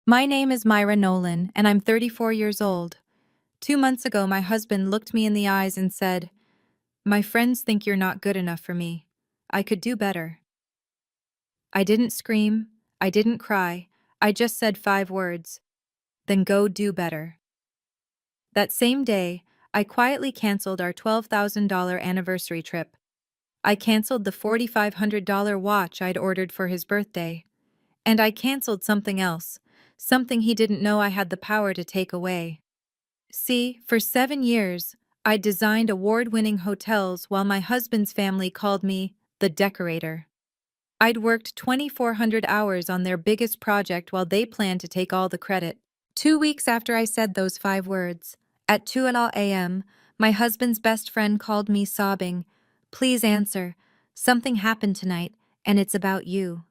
My name is Myra Nolan, and I'm 34 years old. 2 months ago, my husband looked me in the eyes and said, "My friends think you're not good enough for me. I could do better." I didn't scream. I didn't cry. I just said 5 words. Then go do better. That same day, I quietly canceled our $12,000 anniversary trip. I canceled the $4,500 watch I'd ordered for his birthday. And I canceled something else, something he didn't know I had the power to take away. See, for 7 years, I designed award-winning hotels while my husband's family called me the decorator. I'd worked 2,400 hours on their biggest project while they planned to take all the credit. 2 weeks after I said those 5 words, at 2 a.m., my husband's best friend called me sobbing, "Please answer. Something happened tonight, and it's about you."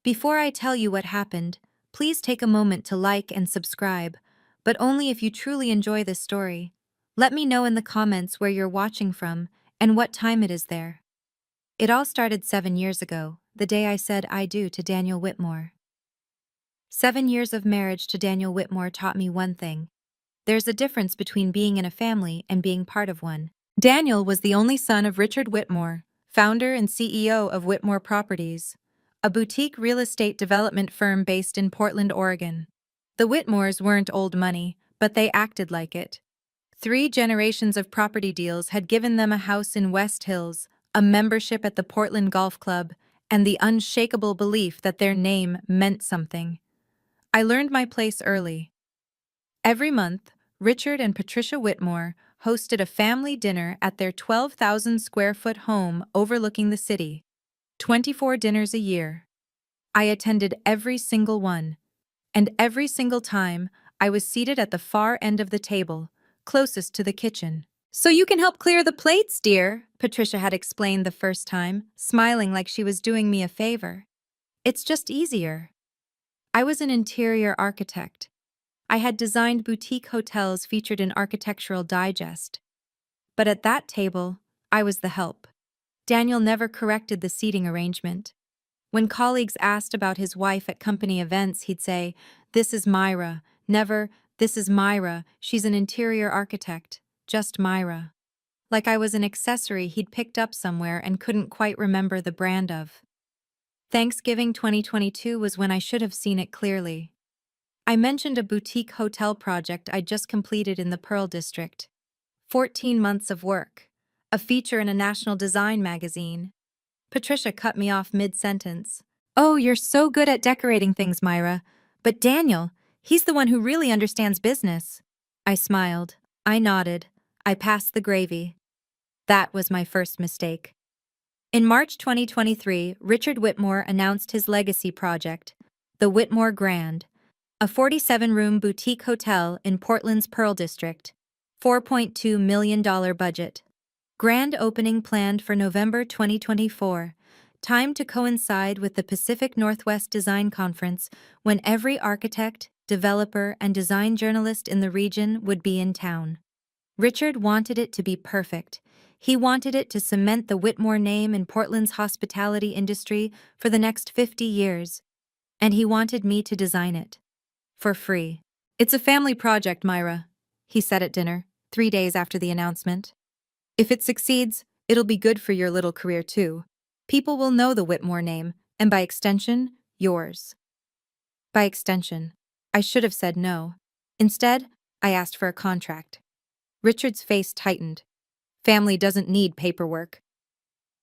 Before I tell you what happened, please take a moment to like and subscribe, but only if you truly enjoy this story. Let me know in the comments where you're watching from and what time it is there. It all started 7 years ago, the day I said I do to Daniel Whitmore. 7 years of marriage to Daniel Whitmore taught me one thing. There's a difference between being in a family and being part of one. Daniel was the only son of Richard Whitmore, founder and CEO of Whitmore Properties, a boutique real estate development firm based in Portland, Oregon. The Whitmores weren't old money, but they acted like it. 3 generations of property deals had given them a house in West Hills, a membership at the Portland Golf Club, and the unshakable belief that their name meant something. I learned my place early. Every month, Richard and Patricia Whitmore hosted a family dinner at their 12,000 square foot home overlooking the city. 24 dinners a year. I attended every single one, and every single time I was seated at the far end of the table, closest to the kitchen. "So you can help clear the plates, dear," Patricia had explained the first time, smiling like she was doing me a favor. "It's just easier." I was an interior architect. I had designed boutique hotels featured in Architectural Digest. But at that table, I was the help. Daniel never corrected the seating arrangement. When colleagues asked about his wife at company events, he'd say, "This is Myra," never, "This is Myra, she's an interior architect," just Myra. Like I was an accessory he'd picked up somewhere and couldn't quite remember the brand of. Thanksgiving 2022 was when I should have seen it clearly. I mentioned a boutique hotel project I'd just completed in the Pearl District. 14 months of work. A feature in a national design magazine. Patricia cut me off mid-sentence. "Oh, you're so good at decorating things, Myra. But Daniel, he's the one who really understands business." I smiled. I nodded. I passed the gravy. That was my first mistake. In March 2023, Richard Whitmore announced his legacy project, the Whitmore Grand, a 47-room boutique hotel in Portland's Pearl District. $4.2 million budget. Grand opening planned for November 2024, timed to coincide with the Pacific Northwest Design Conference, when every architect, developer, and design journalist in the region would be in town. Richard wanted it to be perfect. He wanted it to cement the Whitmore name in Portland's hospitality industry for the next 50 years. And he wanted me to design it. For free. "It's a family project, Myra," he said at dinner, 3 days after the announcement. "If it succeeds, it'll be good for your little career too. People will know the Whitmore name, and by extension, yours." By extension, I should have said no. Instead, I asked for a contract. Richard's face tightened. Family doesn't need paperwork.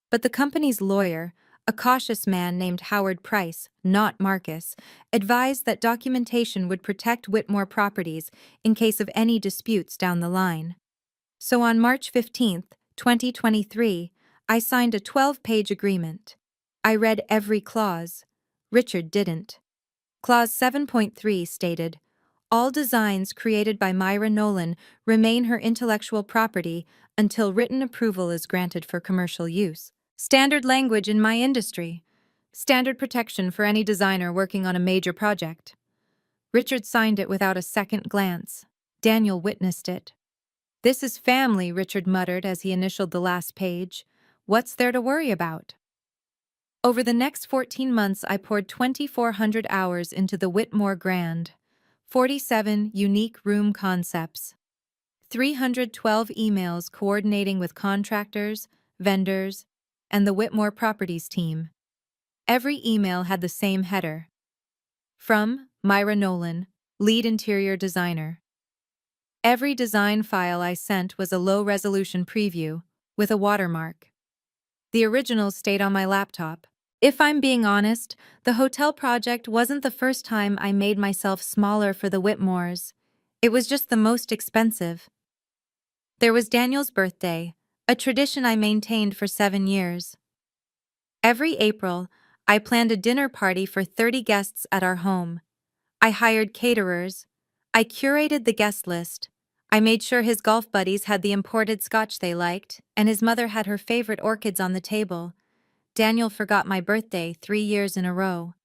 But the company's lawyer, a cautious man named Howard Price, not Marcus, advised that documentation would protect Whitmore Properties in case of any disputes down the line. So on March 15, 2023, I signed a 12-page agreement. I read every clause. Richard didn't. Clause 7.3 stated, "All designs created by Myra Nolan remain her intellectual property until written approval is granted for commercial use." Standard language in my industry. Standard protection for any designer working on a major project. Richard signed it without a second glance. Daniel witnessed it. "This is family," Richard muttered as he initialed the last page. "What's there to worry about?" Over the next 14 months, I poured 2,400 hours into the Whitmore Grand, 47 unique room concepts, 312 emails coordinating with contractors, vendors, and the Whitmore Properties team. Every email had the same header. From Myra Nolan, lead interior designer. Every design file I sent was a low-resolution preview, with a watermark. The original stayed on my laptop. If I'm being honest, the hotel project wasn't the first time I made myself smaller for the Whitmores. It was just the most expensive. There was Daniel's birthday, a tradition I maintained for 7 years. Every April, I planned a dinner party for 30 guests at our home. I hired caterers. I curated the guest list. I made sure his golf buddies had the imported scotch they liked, and his mother had her favorite orchids on the table. Daniel forgot my birthday 3 years in a row.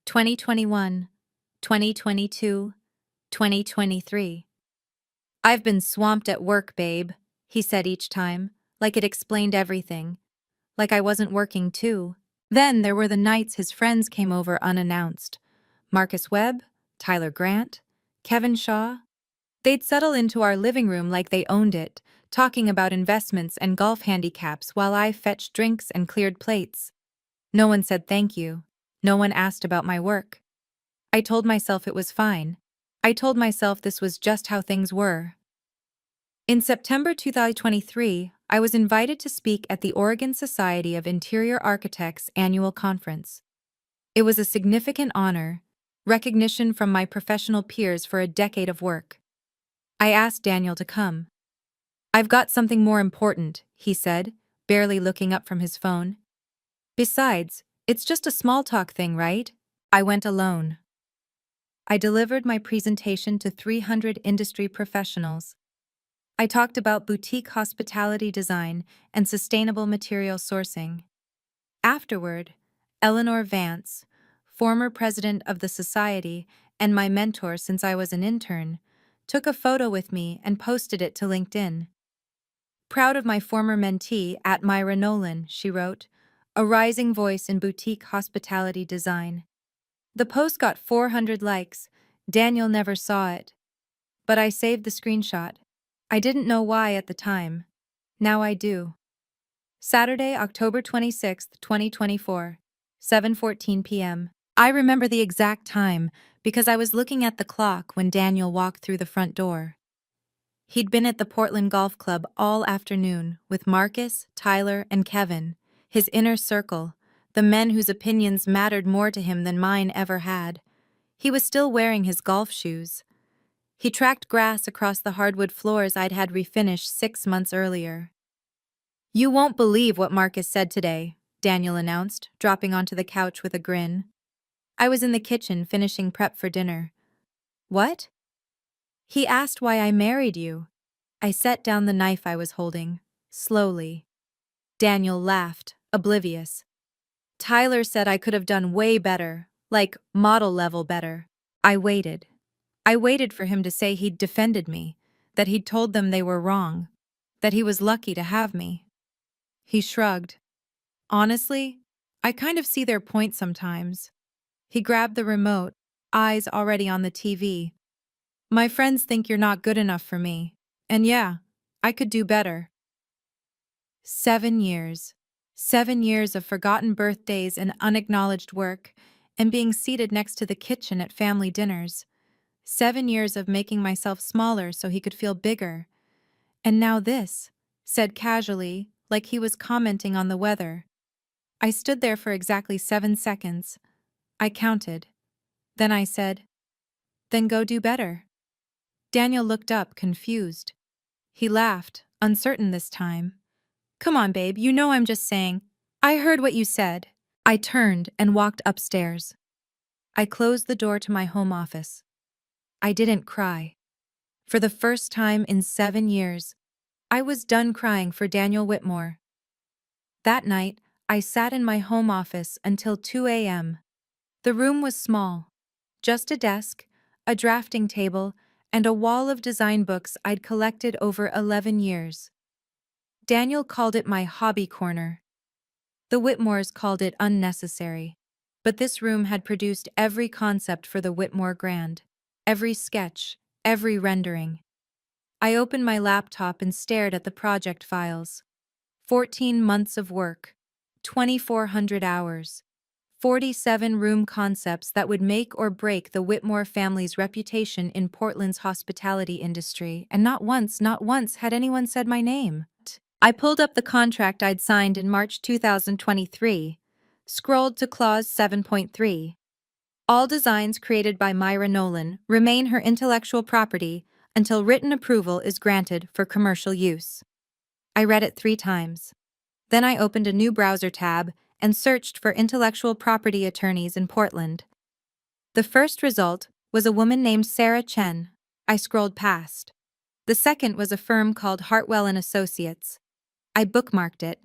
2021, 2022, 2023. I've been swamped at work, babe, he said each time, like it explained everything. Like I wasn't working too. Then there were the nights his friends came over unannounced. Marcus Webb, Tyler Grant, Kevin Shaw. They'd settle into our living room like they owned it, talking about investments and golf handicaps while I fetched drinks and cleared plates. No one said thank you. No one asked about my work. I told myself it was fine. I told myself this was just how things were. In September 2023, I was invited to speak at the Oregon Society of Interior Architects annual conference. It was a significant honor, recognition from my professional peers for a decade of work. I asked Daniel to come. "I've got something more important," he said, barely looking up from his phone. "Besides, it's just a small talk thing, right?" I went alone. I delivered my presentation to 300 industry professionals. I talked about boutique hospitality design and sustainable material sourcing. Afterward, Eleanor Vance, former president of the society and my mentor since I was an intern, took a photo with me and posted it to LinkedIn. "Proud of my former mentee at Myra Nolan," she wrote, "a rising voice in boutique hospitality design." The post got 400 likes. Daniel never saw it. But I saved the screenshot. I didn't know why at the time. Now I do. Saturday, October 26th, 2024, 7:14 p.m. I remember the exact time because I was looking at the clock when Daniel walked through the front door. He'd been at the Portland Golf Club all afternoon with Marcus, Tyler, and Kevin, his inner circle, the men whose opinions mattered more to him than mine ever had. He was still wearing his golf shoes. He tracked grass across the hardwood floors I'd had refinished 6 months earlier. "You won't believe what Marcus said today," Daniel announced, dropping onto the couch with a grin. I was in the kitchen finishing prep for dinner. "What?" "He asked why I married you." I set down the knife I was holding, slowly. Daniel laughed, oblivious. "Tyler said I could have done way better, like model level better." I waited. I waited for him to say he'd defended me, that he'd told them they were wrong, that he was lucky to have me. He shrugged. "Honestly, I kind of see their point sometimes." He grabbed the remote, eyes already on the TV. "My friends think you're not good enough for me. And yeah, I could do better." 7 years. 7 years of forgotten birthdays and unacknowledged work, and being seated next to the kitchen at family dinners. 7 years of making myself smaller so he could feel bigger. And now this, said casually, like he was commenting on the weather. I stood there for exactly 7 seconds. I counted. Then I said, "Then go do better." Daniel looked up, confused. He laughed, uncertain this time. "Come on, babe, you know I'm just saying. I heard what you said." I turned and walked upstairs. I closed the door to my home office. I didn't cry. For the first time in 7 years, I was done crying for Daniel Whitmore. That night, I sat in my home office until 2 a.m. The room was small. Just a desk, a drafting table, and a wall of design books I'd collected over 11 years. Daniel called it my hobby corner. The Whitmores called it unnecessary. But this room had produced every concept for the Whitmore Grand. Every sketch, every rendering. I opened my laptop and stared at the project files. 14 months of work, 2,400 hours, 47 room concepts that would make or break the Whitmore family's reputation in Portland's hospitality industry, and not once had anyone said my name. I pulled up the contract I'd signed in March 2023, scrolled to clause 7.3. All designs created by Myra Nolan remain her intellectual property until written approval is granted for commercial use. I read it 3 times. Then I opened a new browser tab and searched for intellectual property attorneys in Portland. The first result was a woman named Sarah Chen. I scrolled past. The second was a firm called Hartwell & Associates. I bookmarked it.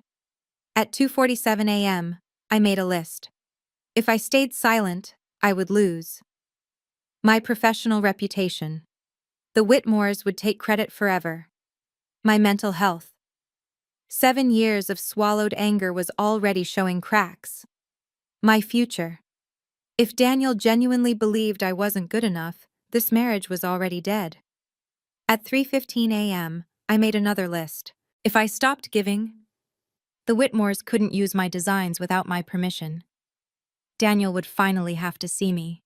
At 2:47 a.m., I made a list. If I stayed silent, I would lose my professional reputation. The Whitmores would take credit forever. My mental health. 7 years of swallowed anger was already showing cracks. My future. If Daniel genuinely believed I wasn't good enough, this marriage was already dead. At 3:15 a.m., I made another list. If I stopped giving, the Whitmores couldn't use my designs without my permission. Daniel would finally have to see me.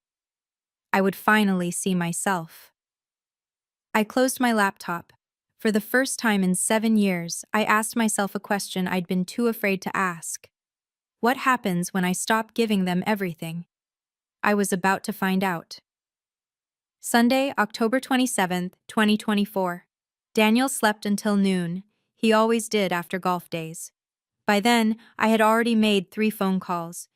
I would finally see myself. I closed my laptop. For the first time in 7 years, I asked myself a question I'd been too afraid to ask. What happens when I stop giving them everything? I was about to find out. Sunday, October 27th, 2024. Daniel slept until noon. He always did after golf days. By then, I had already made 3 phone calls.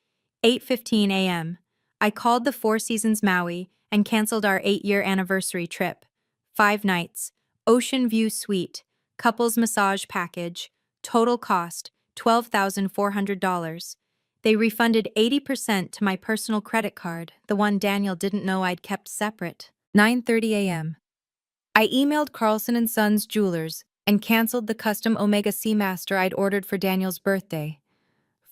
8:15 a.m. I called the Four Seasons Maui and canceled our 8-year anniversary trip. 5 nights, ocean view suite, couples massage package, total cost $12,400. They refunded 80% to my personal credit card, the one Daniel didn't know I'd kept separate. 9:30 a.m. I emailed Carlson & Sons Jewelers and canceled the custom Omega Seamaster I'd ordered for Daniel's birthday.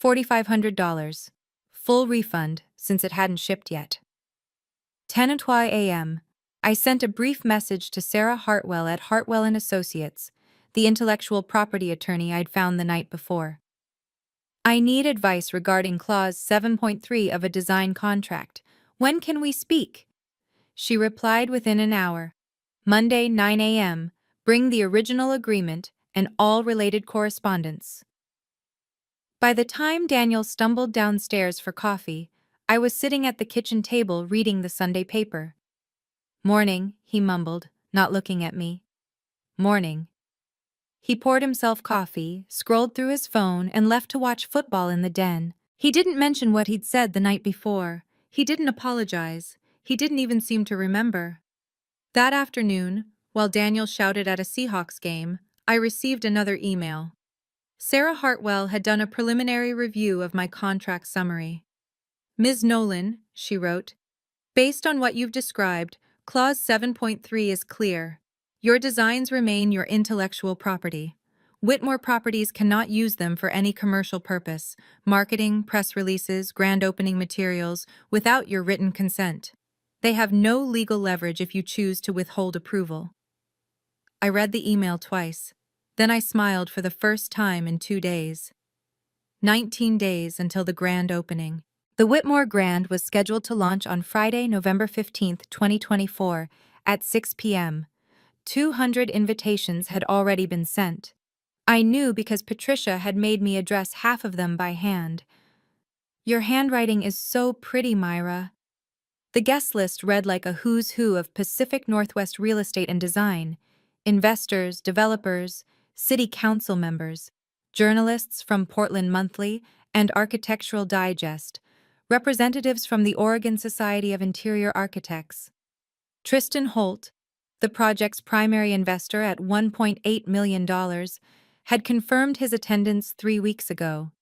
$4,500. Full refund, since it hadn't shipped yet. 10:20 a.m. I sent a brief message to Sarah Hartwell at Hartwell & Associates, the intellectual property attorney I'd found the night before. I need advice regarding clause 7.3 of a design contract. When can we speak? She replied within an hour. Monday, 9 a.m. Bring the original agreement and all related correspondence. By the time Daniel stumbled downstairs for coffee, I was sitting at the kitchen table reading the Sunday paper. Morning, he mumbled, not looking at me. Morning. He poured himself coffee, scrolled through his phone, and left to watch football in the den. He didn't mention what he'd said the night before. He didn't apologize. He didn't even seem to remember. That afternoon, while Daniel shouted at a Seahawks game, I received another email. Sarah Hartwell had done a preliminary review of my contract summary. Ms. Nolan, she wrote, based on what you've described, Clause 7.3 is clear. Your designs remain your intellectual property. Whitmore Properties cannot use them for any commercial purpose, marketing, press releases, grand opening materials, without your written consent. They have no legal leverage if you choose to withhold approval. I read the email twice. Then I smiled for the first time in 2 days. 19 days until the grand opening. The Whitmore Grand was scheduled to launch on Friday, November 15, 2024, at 6 p.m. 200 invitations had already been sent. I knew because Patricia had made me address half of them by hand. Your handwriting is so pretty, Myra. The guest list read like a who's who of Pacific Northwest real estate and design. Investors, developers, city council members, journalists from Portland Monthly and Architectural Digest, representatives from the Oregon Society of Interior Architects. Tristan Holt, the project's primary investor at $1.8 million, had confirmed his attendance 3 weeks ago.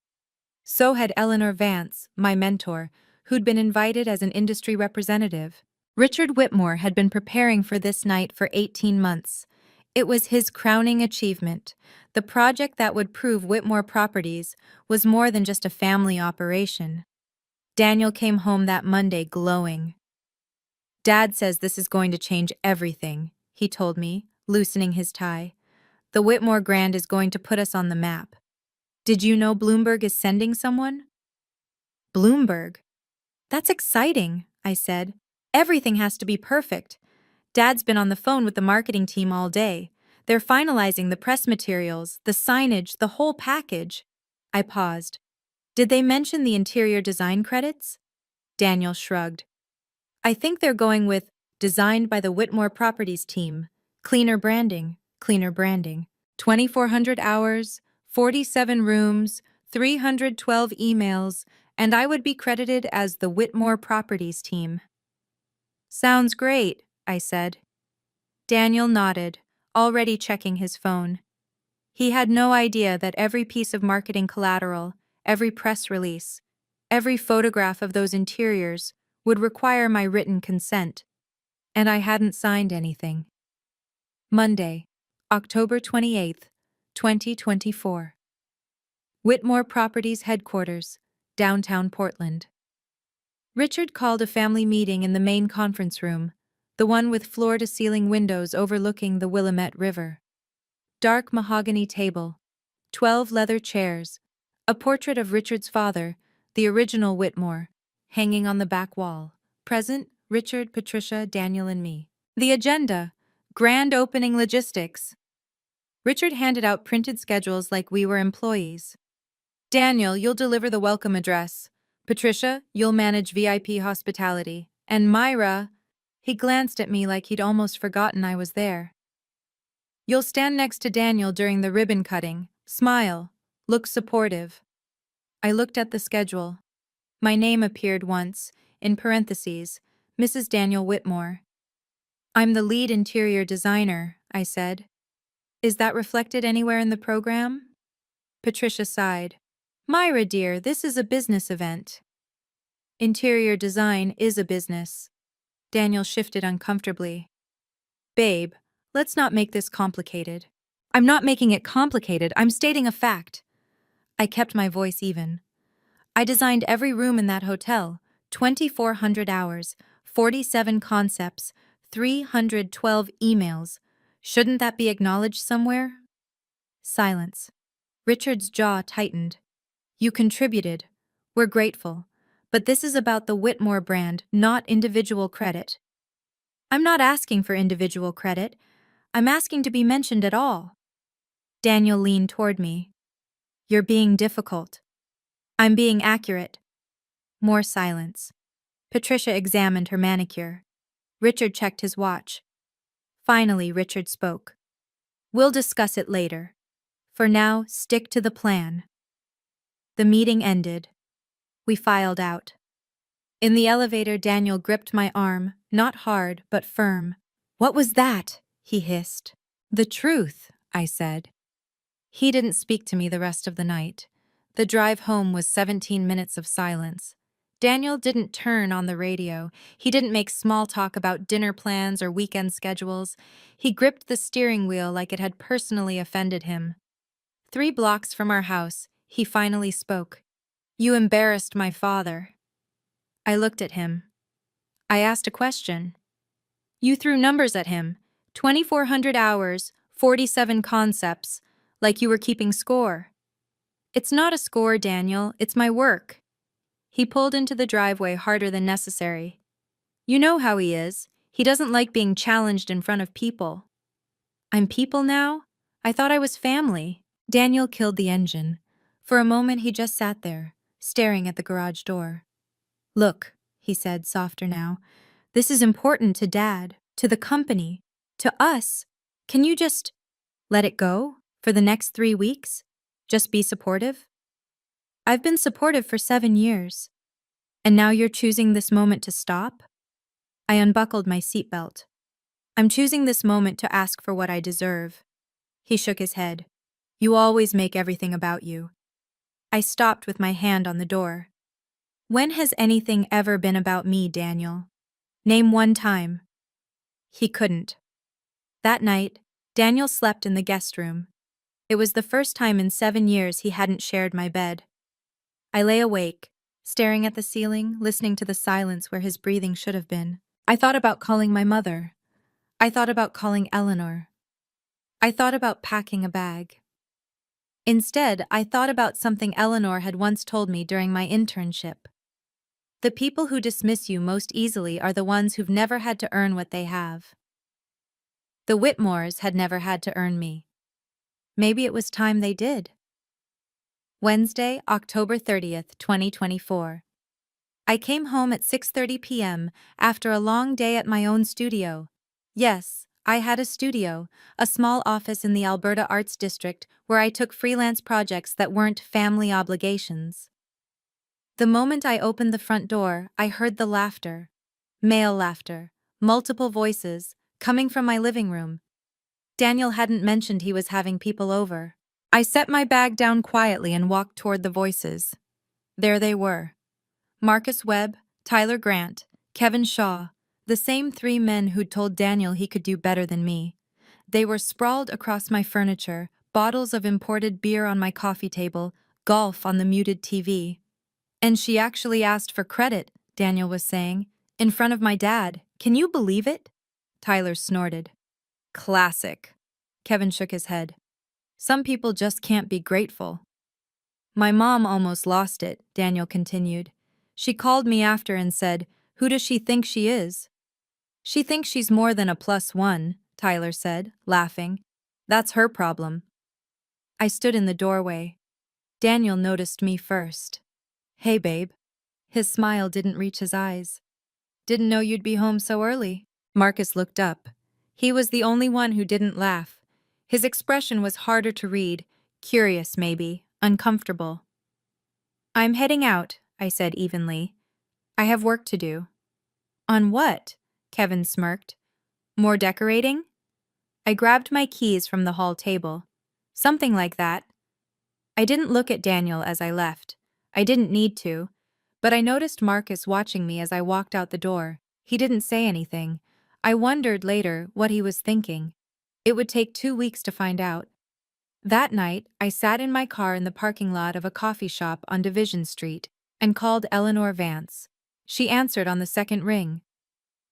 So had Eleanor Vance, my mentor, who'd been invited as an industry representative. Richard Whitmore had been preparing for this night for 18 months. It was his crowning achievement. The project that would prove Whitmore Properties was more than just a family operation. Daniel came home that Monday glowing. "Dad says this is going to change everything," he told me, loosening his tie. "The Whitmore Grand is going to put us on the map. Did you know Bloomberg is sending someone?" "Bloomberg? That's exciting," I said. "Everything has to be perfect." Dad's been on the phone with the marketing team all day. They're finalizing the press materials, the signage, the whole package. I paused. "Did they mention the interior design credits?" Daniel shrugged. "I think they're going with designed by the Whitmore Properties team. Cleaner branding, cleaner branding. 2,400 hours, 47 rooms, 312 emails, and I would be credited as the Whitmore Properties team." "Sounds great," I said. Daniel nodded, already checking his phone. He had no idea that every piece of marketing collateral, every press release, every photograph of those interiors would require my written consent, and I hadn't signed anything. Monday, October 28th, 2024. Whitmore Properties Headquarters, downtown Portland. Richard called a family meeting in the main conference room, the one with floor-to-ceiling windows overlooking the Willamette River. Dark mahogany table, 12 leather chairs, a portrait of Richard's father, the original Whitmore, hanging on the back wall. Present, Richard, Patricia, Daniel, and me. The agenda: grand opening logistics. Richard handed out printed schedules like we were employees. "Daniel, you'll deliver the welcome address. Patricia, you'll manage VIP hospitality. And Myra," he glanced at me like he'd almost forgotten I was there, "you'll stand next to Daniel during the ribbon cutting. Smile. Look supportive." I looked at the schedule. My name appeared once, in parentheses, Mrs. Daniel Whitmore. "I'm the lead interior designer," I said. "Is that reflected anywhere in the program?" Patricia sighed. "Myra, dear, this is a business event." "Interior design is a business." Daniel shifted uncomfortably. "Babe, let's not make this complicated." "I'm not making it complicated, I'm stating a fact." I kept my voice even. "I designed every room in that hotel, 2,400 hours, 47 concepts, 312 emails. Shouldn't that be acknowledged somewhere?" Silence. Richard's jaw tightened. "You contributed. We're grateful. But this is about the Whitmore brand, not individual credit." "I'm not asking for individual credit. I'm asking to be mentioned at all." Daniel leaned toward me. "You're being difficult." "I'm being accurate." More silence. Patricia examined her manicure. Richard checked his watch. Finally, Richard spoke. "We'll discuss it later. For now, stick to the plan." The meeting ended. We filed out. In the elevator, Daniel gripped my arm, not hard, but firm. "What was that?" he hissed. "The truth," I said. He didn't speak to me the rest of the night. The drive home was 17 minutes of silence. Daniel didn't turn on the radio. He didn't make small talk about dinner plans or weekend schedules. He gripped the steering wheel like it had personally offended him. 3 blocks from our house, he finally spoke. "You embarrassed my father." I looked at him. I asked a question. "You threw numbers at him. 2,400 hours, 47 concepts, like you were keeping score." "It's not a score, Daniel. It's my work." He pulled into the driveway harder than necessary. "You know how he is. He doesn't like being challenged in front of people." "I'm people now? I thought I was family." Daniel killed the engine. For a moment he just sat there, staring at the garage door. "Look," he said, softer now. "This is important to Dad, to the company, to us. Can you just let it go for the next 3 weeks? Just be supportive?" "I've been supportive for 7 years. And now you're choosing this moment to stop?" I unbuckled my seatbelt. "I'm choosing this moment to ask for what I deserve." He shook his head. "You always make everything about you." I stopped with my hand on the door. "When has anything ever been about me, Daniel? Name one time." He couldn't. That night, Daniel slept in the guest room. It was the first time in 7 years he hadn't shared my bed. I lay awake, staring at the ceiling, listening to the silence where his breathing should have been. I thought about calling my mother. I thought about calling Eleanor. I thought about packing a bag. Instead, I thought about something Eleanor had once told me during my internship. The people who dismiss you most easily are the ones who've never had to earn what they have. The Whitmores had never had to earn me. Maybe it was time they did. Wednesday, October 30th, 2024. I came home at 6:30 p.m. after a long day at my own studio. Yes, I had a studio, a small office in the Alberta Arts District where I took freelance projects that weren't family obligations. The moment I opened the front door, I heard the laughter. Male laughter, multiple voices, coming from my living room. Daniel hadn't mentioned he was having people over. I set my bag down quietly and walked toward the voices. There they were. Marcus Webb, Tyler Grant, Kevin Shaw, the same 3 men who'd told Daniel he could do better than me. They were sprawled across my furniture, bottles of imported beer on my coffee table, golf on the muted TV. And she actually asked for credit, Daniel was saying, in front of my dad. Can you believe it? Tyler snorted. Classic. Kevin shook his head. Some people just can't be grateful. My mom almost lost it, Daniel continued. She called me after and said, "Who does she think she is?" She thinks she's more than a +1, Tyler said, laughing. That's her problem. I stood in the doorway. Daniel noticed me first. Hey, babe. His smile didn't reach his eyes. Didn't know you'd be home so early. Marcus looked up. He was the only one who didn't laugh. His expression was harder to read, curious maybe, uncomfortable. I'm heading out, I said evenly. I have work to do. On what? Kevin smirked. More decorating? I grabbed my keys from the hall table. Something like that. I didn't look at Daniel as I left. I didn't need to. But I noticed Marcus watching me as I walked out the door. He didn't say anything. I wondered later what he was thinking. It would take 2 weeks to find out. That night, I sat in my car in the parking lot of a coffee shop on Division Street and called Eleanor Vance. She answered on the second ring.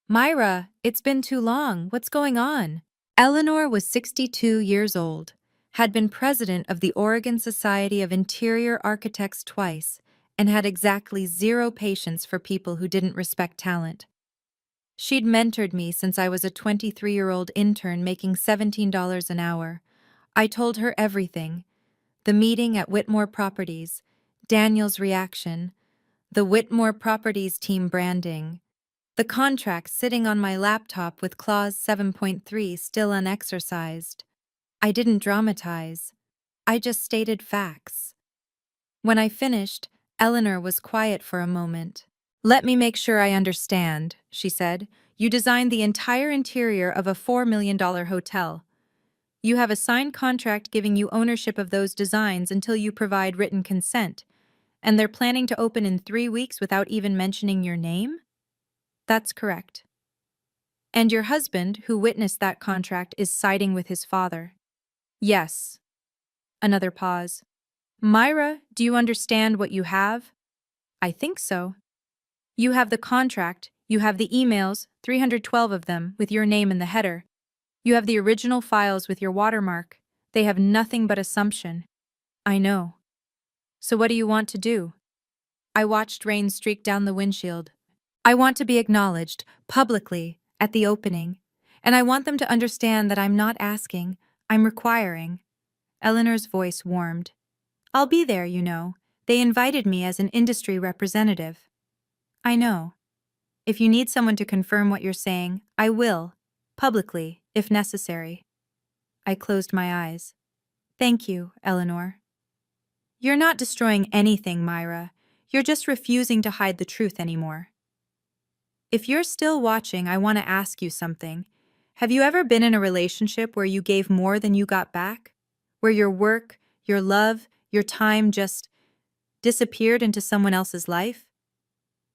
Myra, it's been too long. What's going on? Eleanor was 62 years old, had been president of the Oregon Society of Interior Architects twice, and had exactly 0 patience for people who didn't respect talent. She'd mentored me since I was a 23-year-old intern making $17 an hour. I told her everything. The meeting at Whitmore Properties, Daniel's reaction, the Whitmore Properties team branding, the contract sitting on my laptop with Clause 7.3 still unexercised. I didn't dramatize. I just stated facts. When I finished, Eleanor was quiet for a moment. Let me make sure I understand, she said. You designed the entire interior of a $4 million hotel. You have a signed contract giving you ownership of those designs until you provide written consent, and they're planning to open in 3 weeks without even mentioning your name? That's correct. And your husband, who witnessed that contract, is siding with his father. Yes. Another pause. Myra, do you understand what you have? I think so. You have the contract, you have the emails, 312 of them, with your name in the header. You have the original files with your watermark. They have nothing but assumption. I know. So what do you want to do? I watched rain streak down the windshield. I want to be acknowledged, publicly, at the opening. And I want them to understand that I'm not asking, I'm requiring. Eleanor's voice warmed. I'll be there, you know. They invited me as an industry representative. I know. If you need someone to confirm what you're saying, I will, publicly, if necessary. I closed my eyes. Thank you, Eleanor. You're not destroying anything, Myra. You're just refusing to hide the truth anymore. If you're still watching, I want to ask you something. Have you ever been in a relationship where you gave more than you got back? Where your work, your love, your time just disappeared into someone else's life?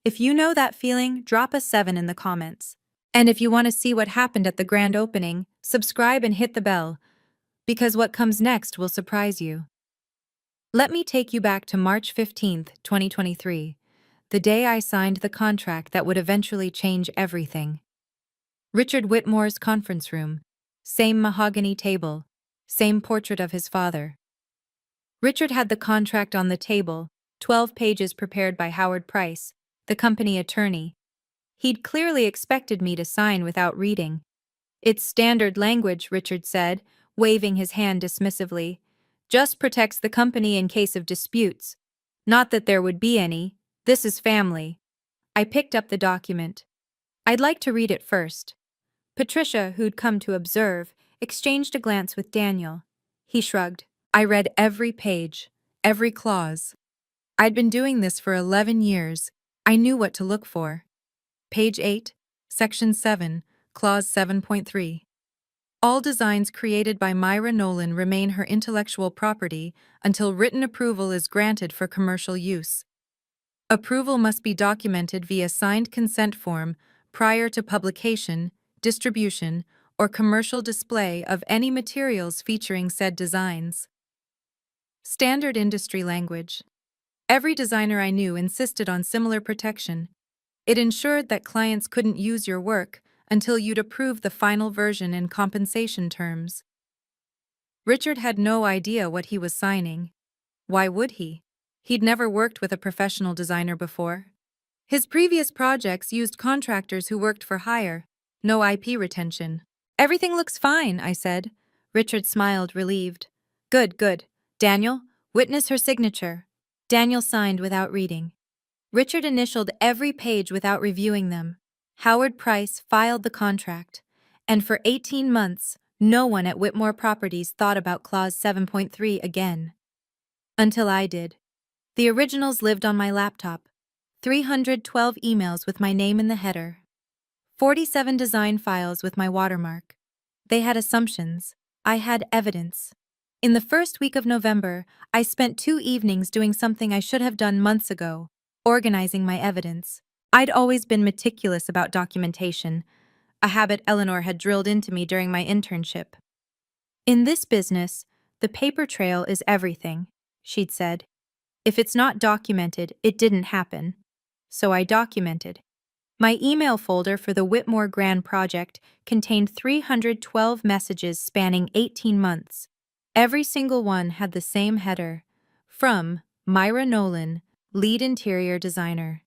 If you know that feeling, drop a 7 in the comments. And if you want to see what happened at the grand opening, Subscribe and hit the bell, because what comes next will surprise you. Let me take you back to March 15th, 2023, the day I signed the contract that would eventually change everything. Richard Whitmore's conference room. Same mahogany table. Same portrait of his father. Richard had the contract on the table, 12 pages prepared by Howard Price, the company attorney. He'd clearly expected me to sign without reading. It's standard language, Richard said, waving his hand dismissively. Just protects the company in case of disputes. Not that there would be any. This is family. I picked up the document. I'd like to read it first. Patricia, who'd come to observe, exchanged a glance with Daniel. He shrugged. I read every page, every clause. I'd been doing this for 11 years. I knew what to look for. Page 8, Section 7, Clause 7.3. All designs created by Myra Nolan remain her intellectual property until written approval is granted for commercial use. Approval must be documented via signed consent form prior to publication, distribution, or commercial display of any materials featuring said designs. Standard industry language. Every designer I knew insisted on similar protection. It ensured that clients couldn't use your work until you'd approved the final version and compensation terms. Richard had no idea what he was signing. Why would he? He'd never worked with a professional designer before. His previous projects used contractors who worked for hire, no IP retention. Everything looks fine, I said. Richard smiled, relieved. Good, good. Daniel, witness her signature. Daniel signed without reading. Richard initialed every page without reviewing them. Howard Price filed the contract, and for 18 months, no one at Whitmore Properties thought about Clause 7.3 again. Until I did. The originals lived on my laptop. 312 emails with my name in the header. 47 design files with my watermark. They had assumptions. I had evidence. In the first week of November, I spent 2 evenings doing something I should have done months ago, organizing my evidence. I'd always been meticulous about documentation, a habit Eleanor had drilled into me during my internship. In this business, the paper trail is everything, she'd said. If it's not documented, it didn't happen. So I documented. My email folder for the Whitmore Grand project contained 312 messages spanning 18 months. Every single one had the same header. From Myra Nolan, lead interior designer.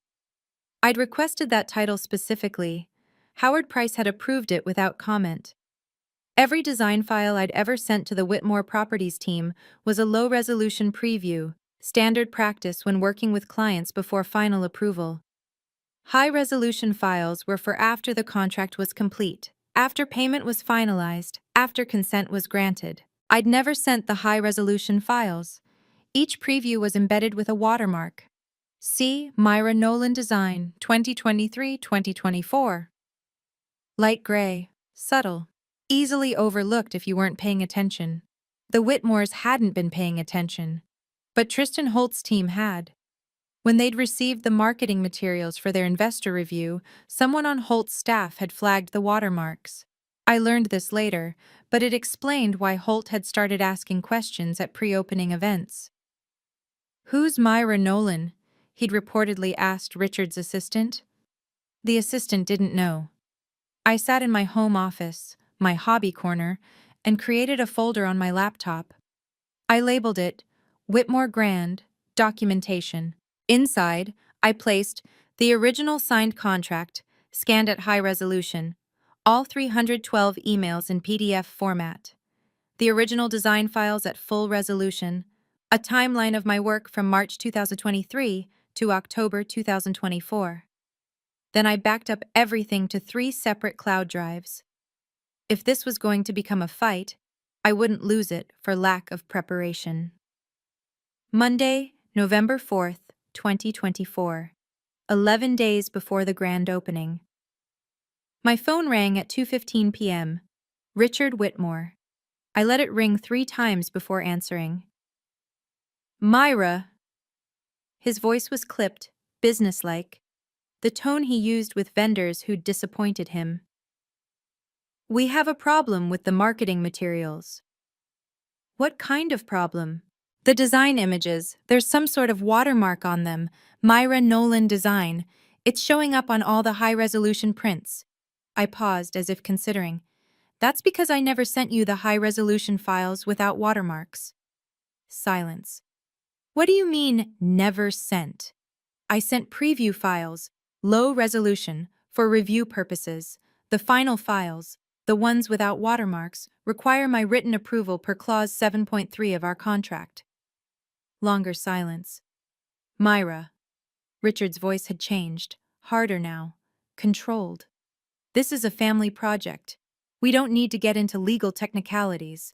I'd requested that title specifically. Howard Price had approved it without comment. Every design file I'd ever sent to the Whitmore Properties team was a low-resolution preview, standard practice when working with clients before final approval. High-resolution files were for after the contract was complete, after payment was finalized, after consent was granted. I'd never sent the high-resolution files. Each preview was embedded with a watermark. See Myra Nolan Design, 2023-2024. Light gray, subtle, easily overlooked if you weren't paying attention. The Whitmores hadn't been paying attention, but Tristan Holt's team had. When they'd received the marketing materials for their investor review, someone on Holt's staff had flagged the watermarks. I learned this later, but it explained why Holt had started asking questions at pre-opening events. Who's Myra Nolan? He'd reportedly asked Richard's assistant. The assistant didn't know. I sat in my home office, my hobby corner, and created a folder on my laptop. I labeled it Whitmore Grand, Documentation. Inside, I placed the original signed contract, scanned at high resolution, all 312 emails in PDF format, the original design files at full resolution, a timeline of my work from March 2023 to October 2024. Then I backed up everything to 3 separate cloud drives. If this was going to become a fight, I wouldn't lose it for lack of preparation. Monday, November 4th, 2024. 11 days before the grand opening. My phone rang at 2:15 p.m. Richard Whitmore. I let it ring 3 times before answering. Myra. His voice was clipped, businesslike, the tone he used with vendors who'd disappointed him. We have a problem with the marketing materials. What kind of problem? The design images, there's some sort of watermark on them. Myra Nolan design. It's showing up on all the high-resolution prints. I paused as if considering. That's because I never sent you the high-resolution files without watermarks. Silence. What do you mean, never sent? I sent preview files, low resolution, for review purposes. The final files, the ones without watermarks, require my written approval per clause 7.3 of our contract. Longer silence. Myra. Richard's voice had changed, harder now, controlled. This is a family project. We don't need to get into legal technicalities.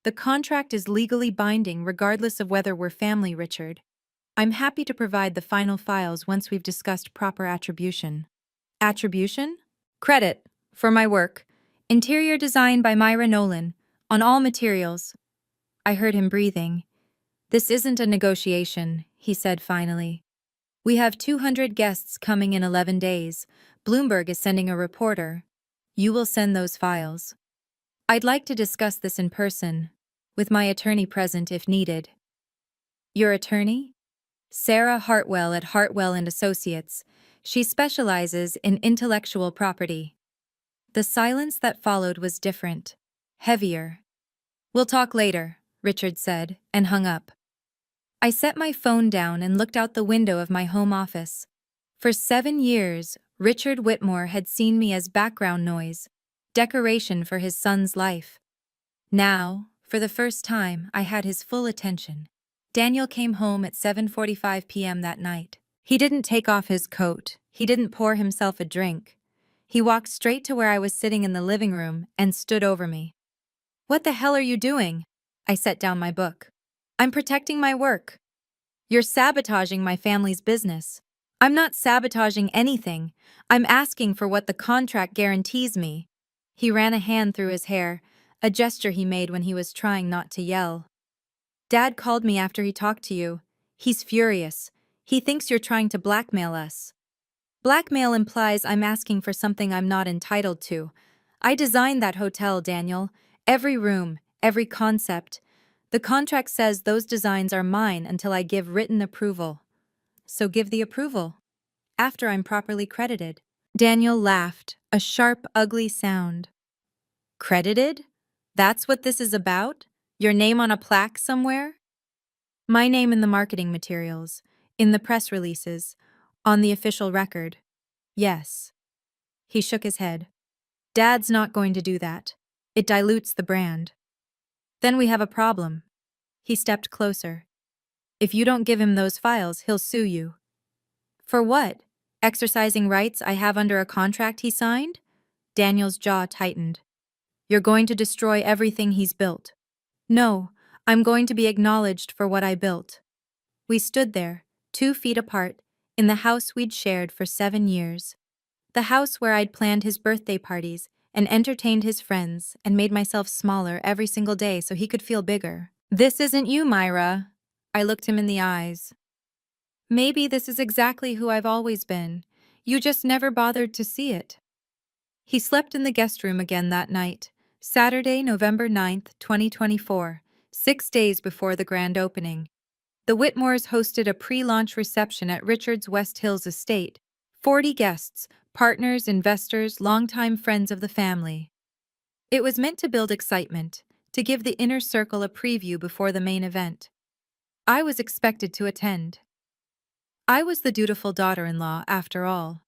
The contract is legally binding regardless of whether we're family, Richard. I'm happy to provide the final files once we've discussed proper attribution. Attribution? Credit, for my work. Interior design by Myra Nolan, on all materials. I heard him breathing. This isn't a negotiation, he said finally. We have 200 guests coming in 11 days. Bloomberg is sending a reporter. You will send those files. I'd like to discuss this in person, with my attorney present if needed. Your attorney? Sarah Hartwell at Hartwell and Associates. She specializes in intellectual property. The silence that followed was different, heavier. We'll talk later, Richard said, and hung up. I set my phone down and looked out the window of my home office. For 7 years, Richard Whitmore had seen me as background noise, decoration for his son's life. Now, for the first time, I had his full attention. Daniel came home at 7:45 p.m. that night. He didn't take off his coat. He didn't pour himself a drink. He walked straight to where I was sitting in the living room and stood over me. What the hell are you doing? I set down my book. I'm protecting my work. You're sabotaging my family's business. I'm not sabotaging anything. I'm asking for what the contract guarantees me. He ran a hand through his hair, a gesture he made when he was trying not to yell. Dad called me after he talked to you. He's furious. He thinks you're trying to blackmail us. Blackmail implies I'm asking for something I'm not entitled to. I designed that hotel, Daniel. Every room, every concept. The contract says those designs are mine until I give written approval. So give the approval. After I'm properly credited. Daniel laughed, a sharp, ugly sound. Credited? That's what this is about? Your name on a plaque somewhere? My name in the marketing materials, in the press releases, on the official record. Yes. He shook his head. Dad's not going to do that. It dilutes the brand. Then we have a problem. He stepped closer. If you don't give him those files, he'll sue you. For what? Exercising rights I have under a contract he signed? Daniel's jaw tightened. You're going to destroy everything he's built. No, I'm going to be acknowledged for what I built. We stood there, 2 feet apart, in the house we'd shared for 7 years. The house where I'd planned his birthday parties and entertained his friends and made myself smaller every single day so he could feel bigger. This isn't you, Myra. I looked him in the eyes. Maybe this is exactly who I've always been. You just never bothered to see it. He slept in the guest room again that night, Saturday, November 9th, 2024, 6 days before the grand opening. The Whitmores hosted a pre-launch reception at Richard's West Hills estate. 40 guests, partners, investors, longtime friends of the family. It was meant to build excitement, to give the inner circle a preview before the main event. I was expected to attend. I was the dutiful daughter-in-law, after all.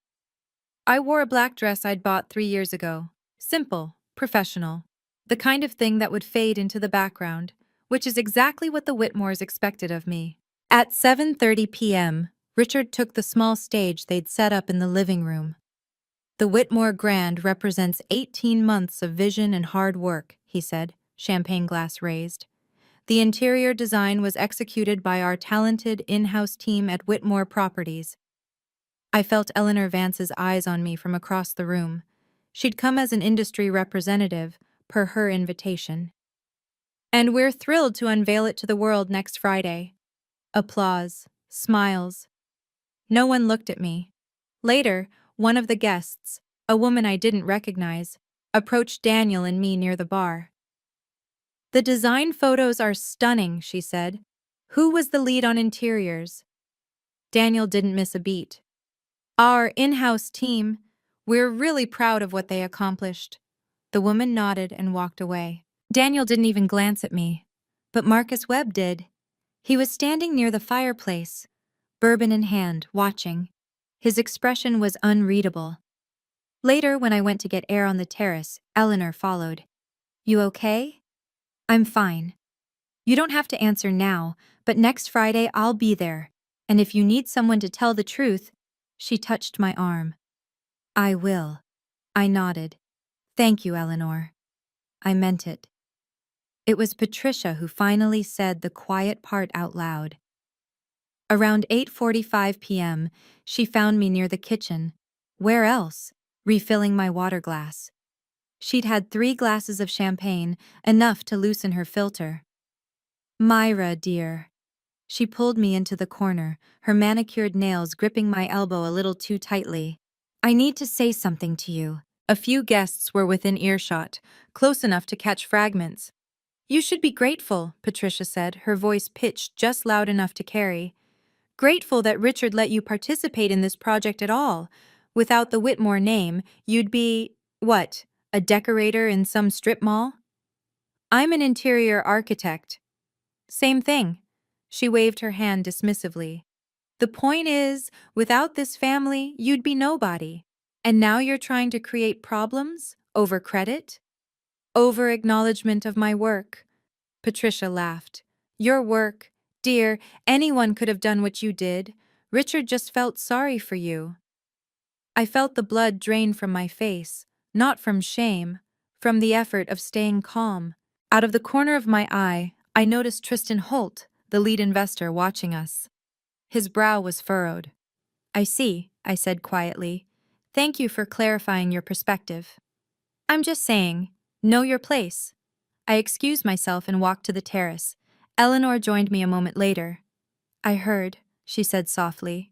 I wore a black dress I'd bought 3 years ago. Simple, professional. The kind of thing that would fade into the background, which is exactly what the Whitmores expected of me. At 7:30 p.m., Richard took the small stage they'd set up in the living room. The Whitmore Grand represents 18 months of vision and hard work, he said, champagne glass raised. The interior design was executed by our talented in-house team at Whitmore Properties. I felt Eleanor Vance's eyes on me from across the room. She'd come as an industry representative, per her invitation. And we're thrilled to unveil it to the world next Friday. Applause, smiles. No one looked at me. Later, one of the guests, a woman I didn't recognize, approached Daniel and me near the bar. The design photos are stunning, she said. Who was the lead on interiors? Daniel didn't miss a beat. Our in-house team. We're really proud of what they accomplished. The woman nodded and walked away. Daniel didn't even glance at me, but Marcus Webb did. He was standing near the fireplace, bourbon in hand, watching. His expression was unreadable. Later, when I went to get air on the terrace, Eleanor followed. You okay? I'm fine. You don't have to answer now, but next Friday I'll be there. And if you need someone to tell the truth, she touched my arm. I will. I nodded. Thank you, Eleanor. I meant it. It was Patricia who finally said the quiet part out loud. Around 8:45 p.m., she found me near the kitchen. Where else? Refilling my water glass. She'd had 3 glasses of champagne, enough to loosen her filter. Myra, dear. She pulled me into the corner, her manicured nails gripping my elbow a little too tightly. I need to say something to you. A few guests were within earshot, close enough to catch fragments. You should be grateful, Patricia said, her voice pitched just loud enough to carry. Grateful that Richard let you participate in this project at all. Without the Whitmore name, you'd be, what, a decorator in some strip mall? I'm an interior architect. Same thing. She waved her hand dismissively. The point is, without this family, you'd be nobody. And now you're trying to create problems? Over credit? Over acknowledgement of my work. Patricia laughed. Your work, dear, anyone could have done what you did. Richard just felt sorry for you. I felt the blood drain from my face, not from shame, from the effort of staying calm. Out of the corner of my eye, I noticed Tristan Holt, the lead investor, watching us. His brow was furrowed. I see, I said quietly. Thank you for clarifying your perspective. I'm just saying, know your place. I excused myself and walked to the terrace. Eleanor joined me a moment later. I heard, she said softly.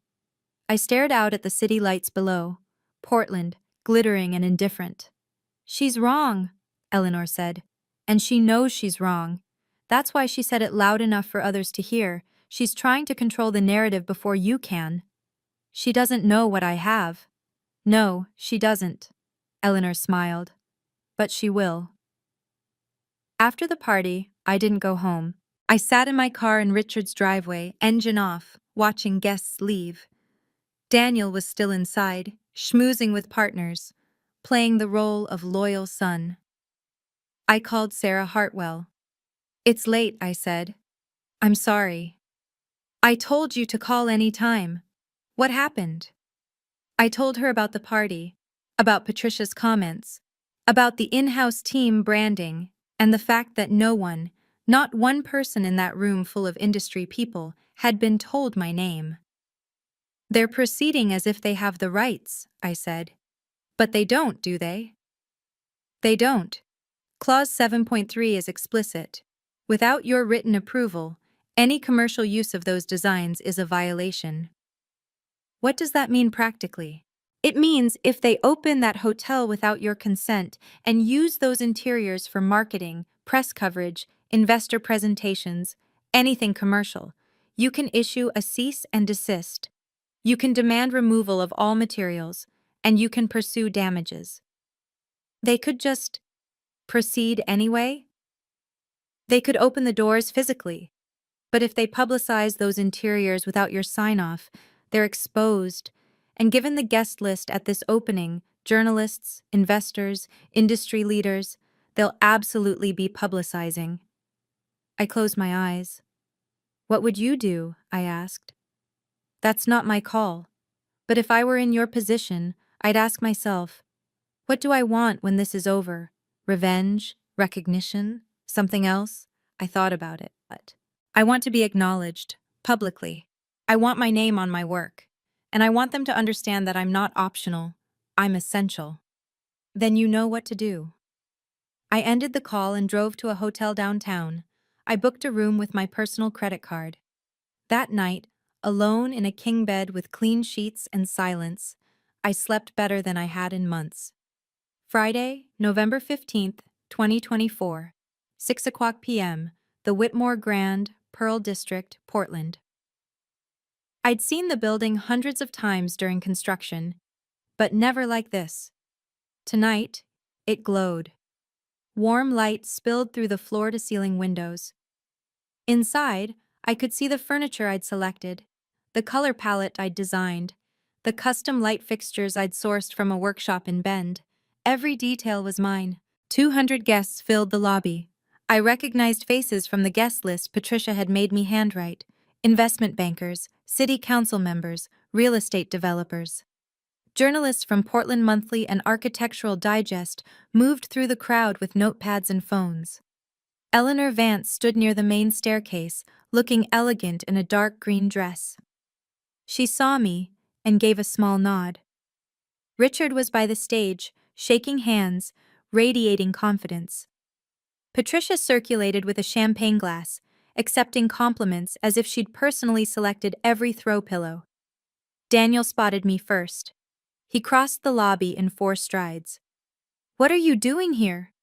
I stared out at the city lights below, Portland, glittering and indifferent. She's wrong, Eleanor said. And she knows she's wrong. That's why she said it loud enough for others to hear. She's trying to control the narrative before you can. She doesn't know what I have. No, she doesn't. Eleanor smiled. But she will. After the party, I didn't go home. I sat in my car in Richard's driveway, engine off, watching guests leave. Daniel was still inside, schmoozing with partners, playing the role of loyal son. I called Sarah Hartwell. It's late, I said. I'm sorry. I told you to call any time. What happened? I told her about the party, about Patricia's comments, about the in-house team branding, and the fact that no one, not one person in that room full of industry people, had been told my name. They're proceeding as if they have the rights, I said. But they don't, do they? They don't. Clause 7.3 is explicit. Without your written approval, any commercial use of those designs is a violation. What does that mean practically? It means if they open that hotel without your consent and use those interiors for marketing, press coverage, investor presentations, anything commercial, you can issue a cease and desist. You can demand removal of all materials, and you can pursue damages. They could just proceed anyway. They could open the doors physically, but if they publicize those interiors without your sign-off, they're exposed, and given the guest list at this opening, journalists, investors, industry leaders, they'll absolutely be publicizing. I closed my eyes. What would you do? I asked. That's not my call. But if I were in your position, I'd ask myself, what do I want when this is over? Revenge? Recognition? Something else? I thought about it. But I want to be acknowledged, publicly. I want my name on my work. And I want them to understand that I'm not optional. I'm essential. Then you know what to do. I ended the call and drove to a hotel downtown. I booked a room with my personal credit card. That night, alone in a king bed with clean sheets and silence, I slept better than I had in months. Friday, November 15th, 2024. 6 o'clock p.m. The Whitmore Grand, Pearl District, Portland. I'd seen the building hundreds of times during construction, but never like this. Tonight, it glowed. Warm light spilled through the floor-to-ceiling windows. Inside, I could see the furniture I'd selected, the color palette I'd designed, the custom light fixtures I'd sourced from a workshop in Bend. Every detail was mine. 200 guests filled the lobby. I recognized faces from the guest list Patricia had made me handwrite: investment bankers, city council members, real estate developers. Journalists from Portland Monthly and Architectural Digest moved through the crowd with notepads and phones. Eleanor Vance stood near the main staircase, looking elegant in a dark green dress. She saw me and gave a small nod. Richard was by the stage, shaking hands, radiating confidence. Patricia circulated with a champagne glass, accepting compliments as if she'd personally selected every throw pillow. Daniel spotted me first. He crossed the lobby in 4 strides. "What are you doing here?"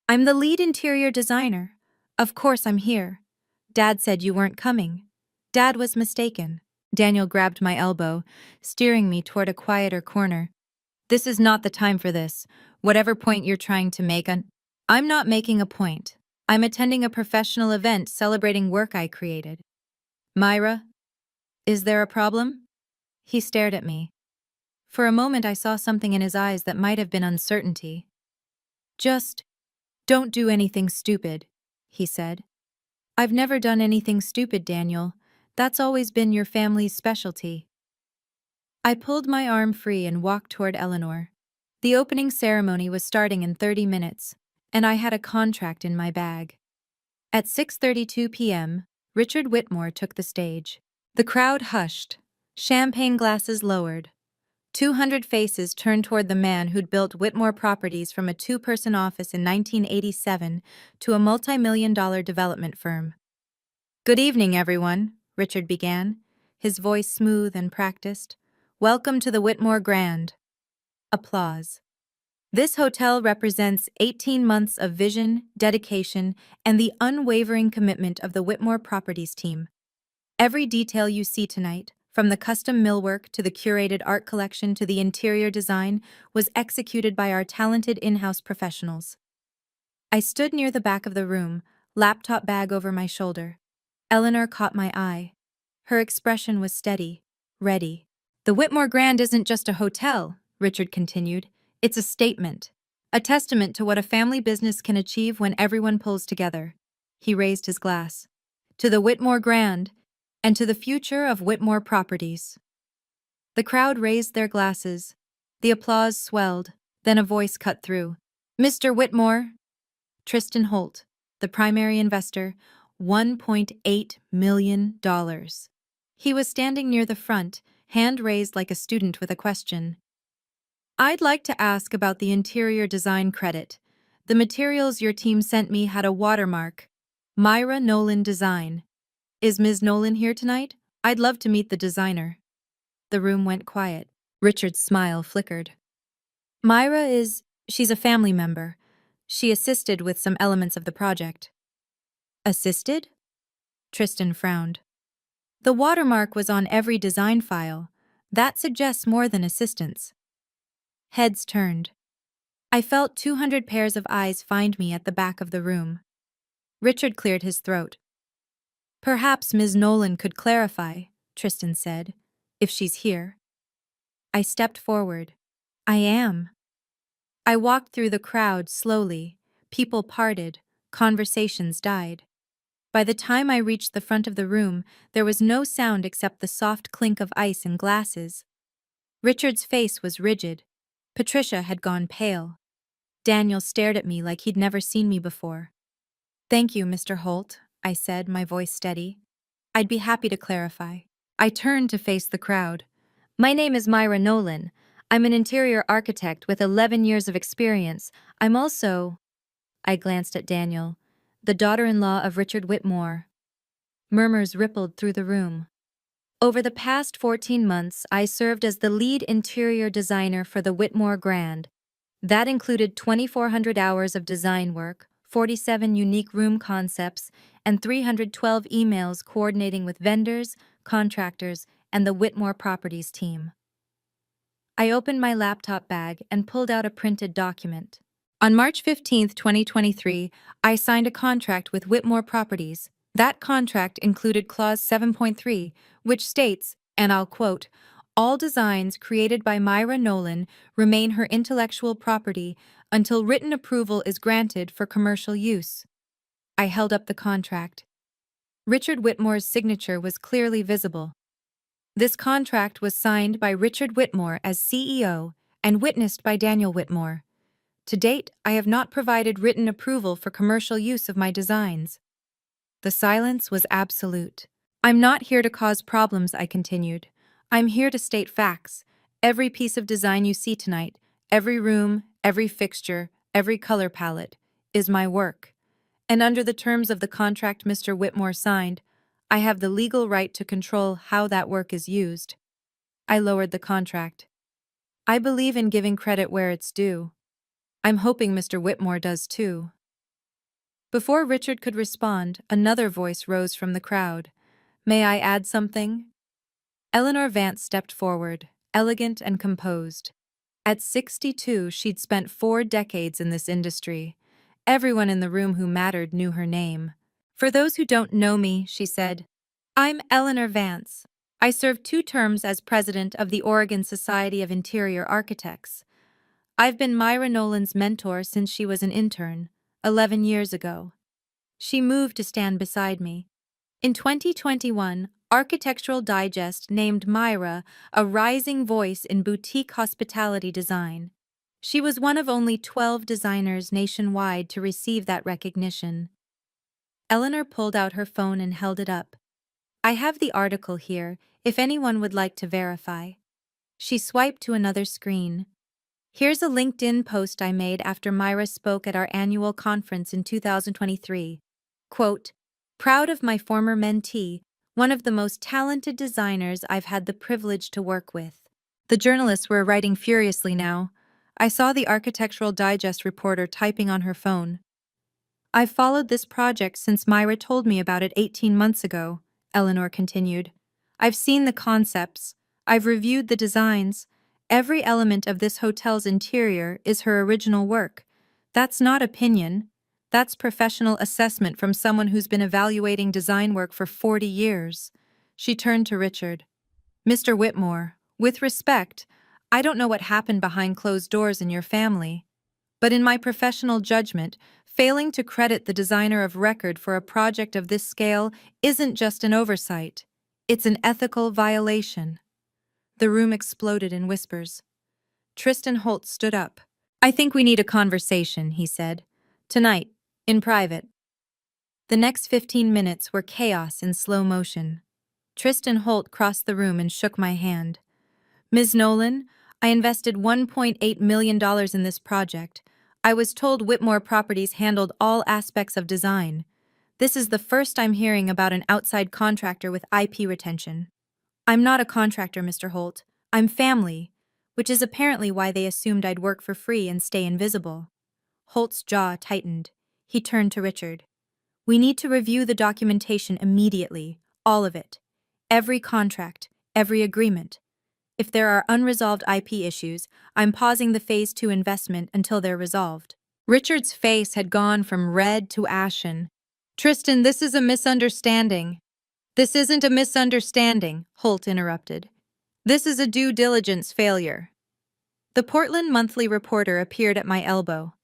"I'm the lead interior designer. Of course I'm here. Dad said you weren't coming." Dad was mistaken. Daniel grabbed my elbow, steering me toward a quieter corner. "This is not the time for this. Whatever point you're trying to make I'm not making a point. I'm attending a professional event celebrating work I created." "Myra, is there a problem?" He stared at me. For a moment I saw something in his eyes that might have been uncertainty. "Just don't do anything stupid," he said. "I've never done anything stupid, Daniel. That's always been your family's specialty." I pulled my arm free and walked toward Eleanor. The opening ceremony was starting in 30 minutes, and I had a contract in my bag. At 6:32 p.m., Richard Whitmore took the stage. The crowd hushed, champagne glasses lowered. 200 faces turned toward the man who'd built Whitmore Properties from a 2-person office in 1987 to a multi-million-dollar development firm. "Good evening, everyone," Richard began, his voice smooth and practiced. "Welcome to the Whitmore Grand." Applause. This hotel represents 18 months of vision, dedication, and the unwavering commitment of the Whitmore Properties team. Every detail you see tonight, from the custom millwork to the curated art collection to the interior design, was executed by our talented in-house professionals. I stood near the back of the room, laptop bag over my shoulder. Eleanor caught my eye. Her expression was steady, ready. "The Whitmore Grand isn't just a hotel," Richard continued. "It's a statement, a testament to what a family business can achieve when everyone pulls together." He raised his glass. "To the Whitmore Grand, and to the future of Whitmore Properties." The crowd raised their glasses. The applause swelled, then a voice cut through. "Mr. Whitmore." Tristan Holt, the primary investor, $1.8 million. He was standing near the front, hand raised like a student with a question. "I'd like to ask about the interior design credit. The materials your team sent me had a watermark. Myra Nolan Design. Is Ms. Nolan here tonight? I'd love to meet the designer." The room went quiet. Richard's smile flickered. She's a family member. She assisted with some elements of the project." "Assisted?" Tristan frowned. "The watermark was on every design file. That suggests more than assistance." Heads turned. I felt 200 pairs of eyes find me at the back of the room. Richard cleared his throat. "Perhaps Ms. Nolan could clarify," Tristan said, "if she's here." I stepped forward. "I am." I walked through the crowd slowly. People parted. Conversations died. By the time I reached the front of the room, there was no sound except the soft clink of ice in glasses. Richard's face was rigid. Patricia had gone pale. Daniel stared at me like he'd never seen me before. "Thank you, Mr. Holt," I said, my voice steady. "I'd be happy to clarify." I turned to face the crowd. "My name is Myra Nolan. I'm an interior architect with 11 years of experience. I'm also—" I glanced at Daniel, "the daughter-in-law of Richard Whitmore." Murmurs rippled through the room. "Over the past 14 months, I served as the lead interior designer for the Whitmore Grand. That included 2,400 hours of design work, 47 unique room concepts, and 312 emails coordinating with vendors, contractors, and the Whitmore Properties team. I opened my laptop bag and pulled out a printed document. On March 15, 2023, I signed a contract with Whitmore Properties. That contract included Clause 7.3, which states, and I'll quote, "All designs created by Myra Nolan remain her intellectual property until written approval is granted for commercial use." I held up the contract. Richard Whitmore's signature was clearly visible. This contract was signed by Richard Whitmore as CEO and witnessed by Daniel Whitmore. To date, I have not provided written approval for commercial use of my designs. The silence was absolute. "I'm not here to cause problems," I continued. "I'm here to state facts. Every piece of design you see tonight, every room, every fixture, every color palette, is my work. And under the terms of the contract Mr. Whitmore signed, I have the legal right to control how that work is used." I lowered the contract. I believe in giving credit where it's due. I'm hoping Mr. Whitmore does too. Before Richard could respond, another voice rose from the crowd. "May I add something?" Eleanor Vance stepped forward, elegant and composed. At 62, she'd spent 4 decades in this industry. Everyone in the room who mattered knew her name. "For those who don't know me," she said, "I'm Eleanor Vance. I served 2 terms as president of the Oregon Society of Interior Architects. I've been Myra Nolan's mentor since she was an intern, 11 years ago." She moved to stand beside me. In 2021, Architectural Digest named Myra a rising voice in boutique hospitality design. She was one of only 12 designers nationwide to receive that recognition. Eleanor pulled out her phone and held it up. "I have the article here, if anyone would like to verify." She swiped to another screen. "Here's a LinkedIn post I made after Myra spoke at our annual conference in 2023. Quote, 'Proud of my former mentee, one of the most talented designers I've had the privilege to work with.'" The journalists were writing furiously now. I saw the Architectural Digest reporter typing on her phone. "I've followed this project since Myra told me about it 18 months ago," Eleanor continued. "I've seen the concepts. I've reviewed the designs. Every element of this hotel's interior is her original work. That's not opinion. That's professional assessment from someone who's been evaluating design work for 40 years. She turned to Richard. "Mr. Whitmore, with respect, I don't know what happened behind closed doors in your family. But in my professional judgment, failing to credit the designer of record for a project of this scale isn't just an oversight. It's an ethical violation." The room exploded in whispers. Tristan Holt stood up. "I think we need a conversation," he said. "Tonight, in private." The next 15 minutes were chaos in slow motion. Tristan Holt crossed the room and shook my hand. "Ms. Nolan, I invested $1.8 million in this project. I was told Whitmore Properties handled all aspects of design. This is the first I'm hearing about an outside contractor with IP retention." "I'm not a contractor, Mr. Holt. I'm family," which is apparently why they assumed I'd work for free and stay invisible. Holt's jaw tightened. He turned to Richard. "We need to review the documentation immediately, all of it. Every contract, every agreement. If there are unresolved IP issues, I'm pausing the Phase 2 investment until they're resolved." Richard's face had gone from red to ashen. "Tristan, this is a misunderstanding." "This isn't a misunderstanding," Holt interrupted. "This is a due diligence failure." The Portland Monthly reporter appeared at my elbow.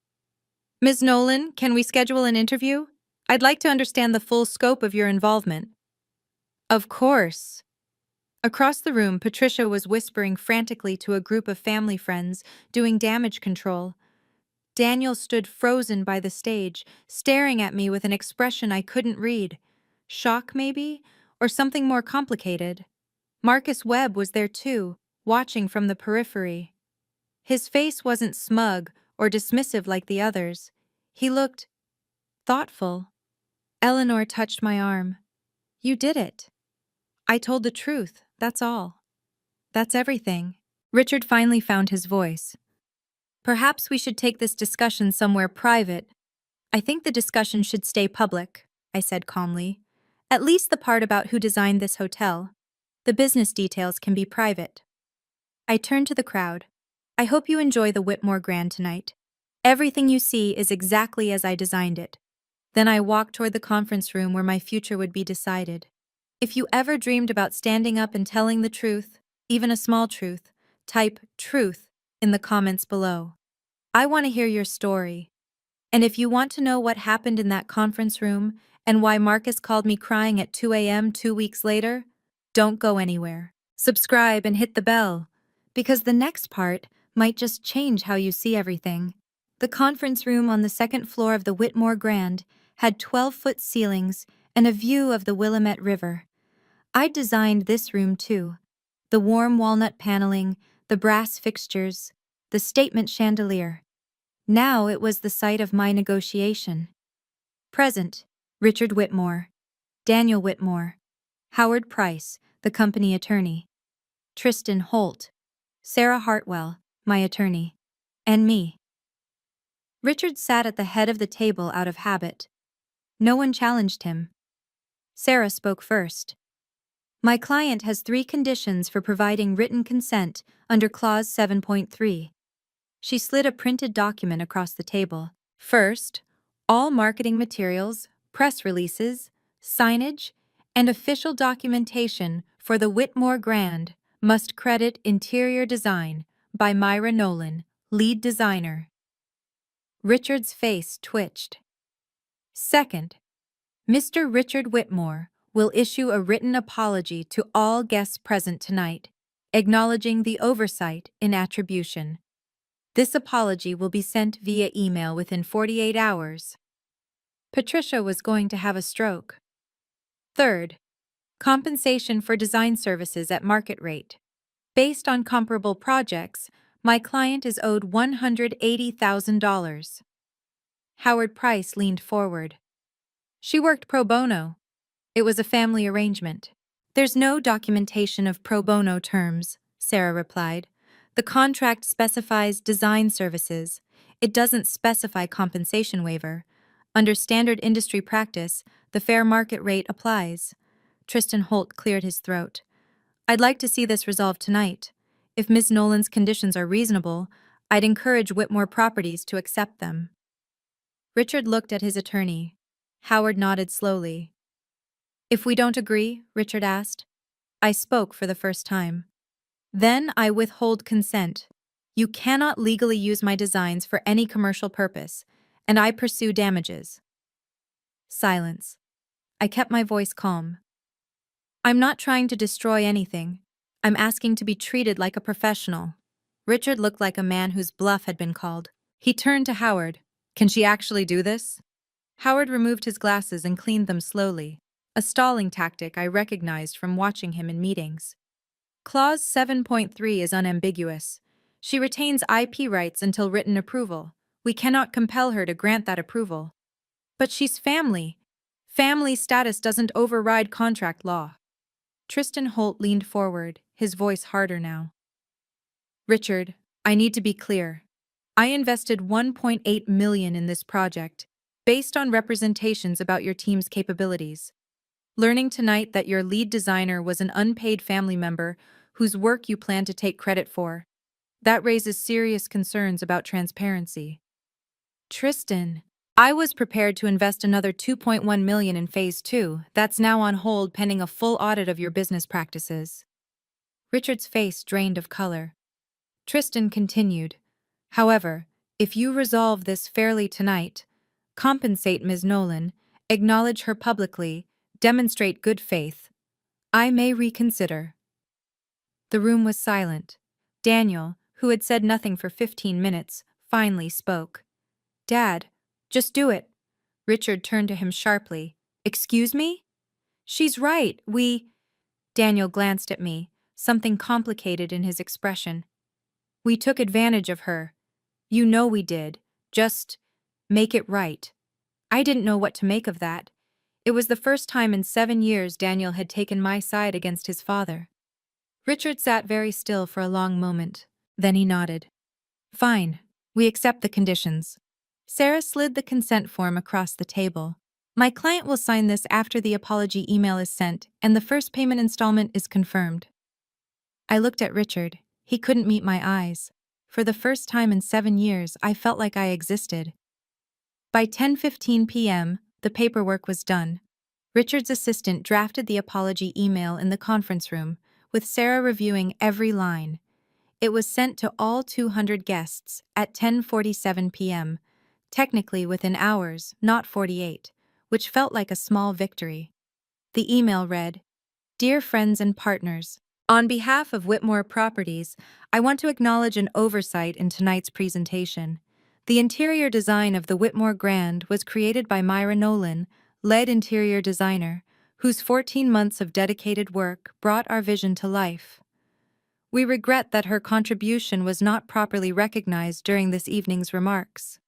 "Ms. Nolan, can we schedule an interview? I'd like to understand the full scope of your involvement." "Of course." Across the room, Patricia was whispering frantically to a group of family friends, doing damage control. Daniel stood frozen by the stage, staring at me with an expression I couldn't read. Shock, maybe? Or something more complicated? Marcus Webb was there too, watching from the periphery. His face wasn't smug or dismissive like the others. He looked thoughtful. Eleanor touched my arm. "You did it. I told the truth, that's all. That's everything." Richard finally found his voice. Perhaps we should take this discussion somewhere private. I think the discussion should stay public, I said calmly. At least the part about who designed this hotel. The business details can be private. I turned to the crowd. I hope you enjoy the Whitmore Grand tonight. Everything you see is exactly as I designed it. Then I walked toward the conference room where my future would be decided. If you ever dreamed about standing up and telling the truth, even a small truth, type truth in the comments below. I want to hear your story. And if you want to know what happened in that conference room and why Marcus called me crying at 2 a.m. 2 weeks later, don't go anywhere. Subscribe and hit the bell, because the next part might just change how you see everything. The conference room on the second floor of the Whitmore Grand had 12-foot ceilings and a view of the Willamette River. I designed this room too. The warm walnut paneling, the brass fixtures, the statement chandelier. Now it was the site of my negotiation. Present: Richard Whitmore, Daniel Whitmore, Howard Price, the company attorney, Tristan Holt, Sarah Hartwell, my attorney, and me. Richard sat at the head of the table out of habit. No one challenged him. Sarah spoke first. My client has 3 conditions for providing written consent under Clause 7.3. She slid a printed document across the table. First, all marketing materials, press releases, signage, and official documentation for the Whitmore Grand must credit interior design by Myra Nolan, lead designer. Richard's face twitched. Second, Mr. Richard Whitmore will issue a written apology to all guests present tonight, acknowledging the oversight in attribution. This apology will be sent via email within 48 hours. Patricia was going to have a stroke. Third, compensation for design services at market rate. Based on comparable projects, my client is owed $180,000. Howard Price leaned forward. She worked pro bono. It was a family arrangement. There's no documentation of pro bono terms, Sarah replied. The contract specifies design services. It doesn't specify compensation waiver. Under standard industry practice, the fair market rate applies. Tristan Holt cleared his throat. I'd like to see this resolved tonight. If Ms. Nolan's conditions are reasonable, I'd encourage Whitmore Properties to accept them. Richard looked at his attorney. Howard nodded slowly. If we don't agree, Richard asked. I spoke for the first time. Then I withhold consent. You cannot legally use my designs for any commercial purpose, and I pursue damages. Silence. I kept my voice calm. I'm not trying to destroy anything. I'm asking to be treated like a professional. Richard looked like a man whose bluff had been called. He turned to Howard. Can she actually do this? Howard removed his glasses and cleaned them slowly, a stalling tactic I recognized from watching him in meetings. Clause 7.3 is unambiguous. She retains IP rights until written approval. We cannot compel her to grant that approval. But she's family. Family status doesn't override contract law. Tristan Holt leaned forward, his voice harder now. Richard, I need to be clear. I invested $1.8 million in this project, based on representations about your team's capabilities. Learning tonight that your lead designer was an unpaid family member whose work you plan to take credit for, that raises serious concerns about transparency. Tristan, I was prepared to invest another $2.1 million in Phase 2. That's now on hold pending a full audit of your business practices. Richard's face drained of color. Tristan continued, however, if you resolve this fairly tonight, compensate Ms. Nolan, acknowledge her publicly, demonstrate good faith, I may reconsider. The room was silent. Daniel, who had said nothing for 15 minutes, finally spoke. Dad, just do it. Richard turned to him sharply. Excuse me? She's right, Daniel glanced at me, something complicated in his expression. We took advantage of her. You know we did. Just make it right. I didn't know what to make of that. It was the first time in 7 years Daniel had taken my side against his father. Richard sat very still for a long moment. Then he nodded. Fine. We accept the conditions. Sarah slid the consent form across the table. My client will sign this after the apology email is sent and the first payment installment is confirmed. I looked at Richard. He couldn't meet my eyes. For the first time in 7 years, I felt like I existed. By 10:15 p.m., the paperwork was done. Richard's assistant drafted the apology email in the conference room, with Sarah reviewing every line. It was sent to all 200 guests at 10:47 p.m., technically within hours, not 48, which felt like a small victory. The email read, "Dear friends and partners, on behalf of Whitmore Properties, I want to acknowledge an oversight in tonight's presentation. The interior design of the Whitmore Grand was created by Myra Nolan, lead interior designer, whose 14 months of dedicated work brought our vision to life. We regret that her contribution was not properly recognized during this evening's remarks.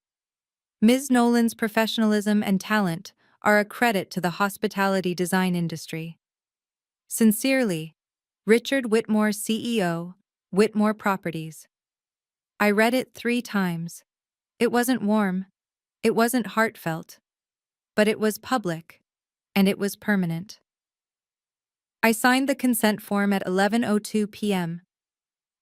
Ms. Nolan's professionalism and talent are a credit to the hospitality design industry. Sincerely, Richard Whitmore, CEO, Whitmore Properties." I read it 3 times. It wasn't warm, it wasn't heartfelt, but it was public, and it was permanent. I signed the consent form at 11:02 p.m.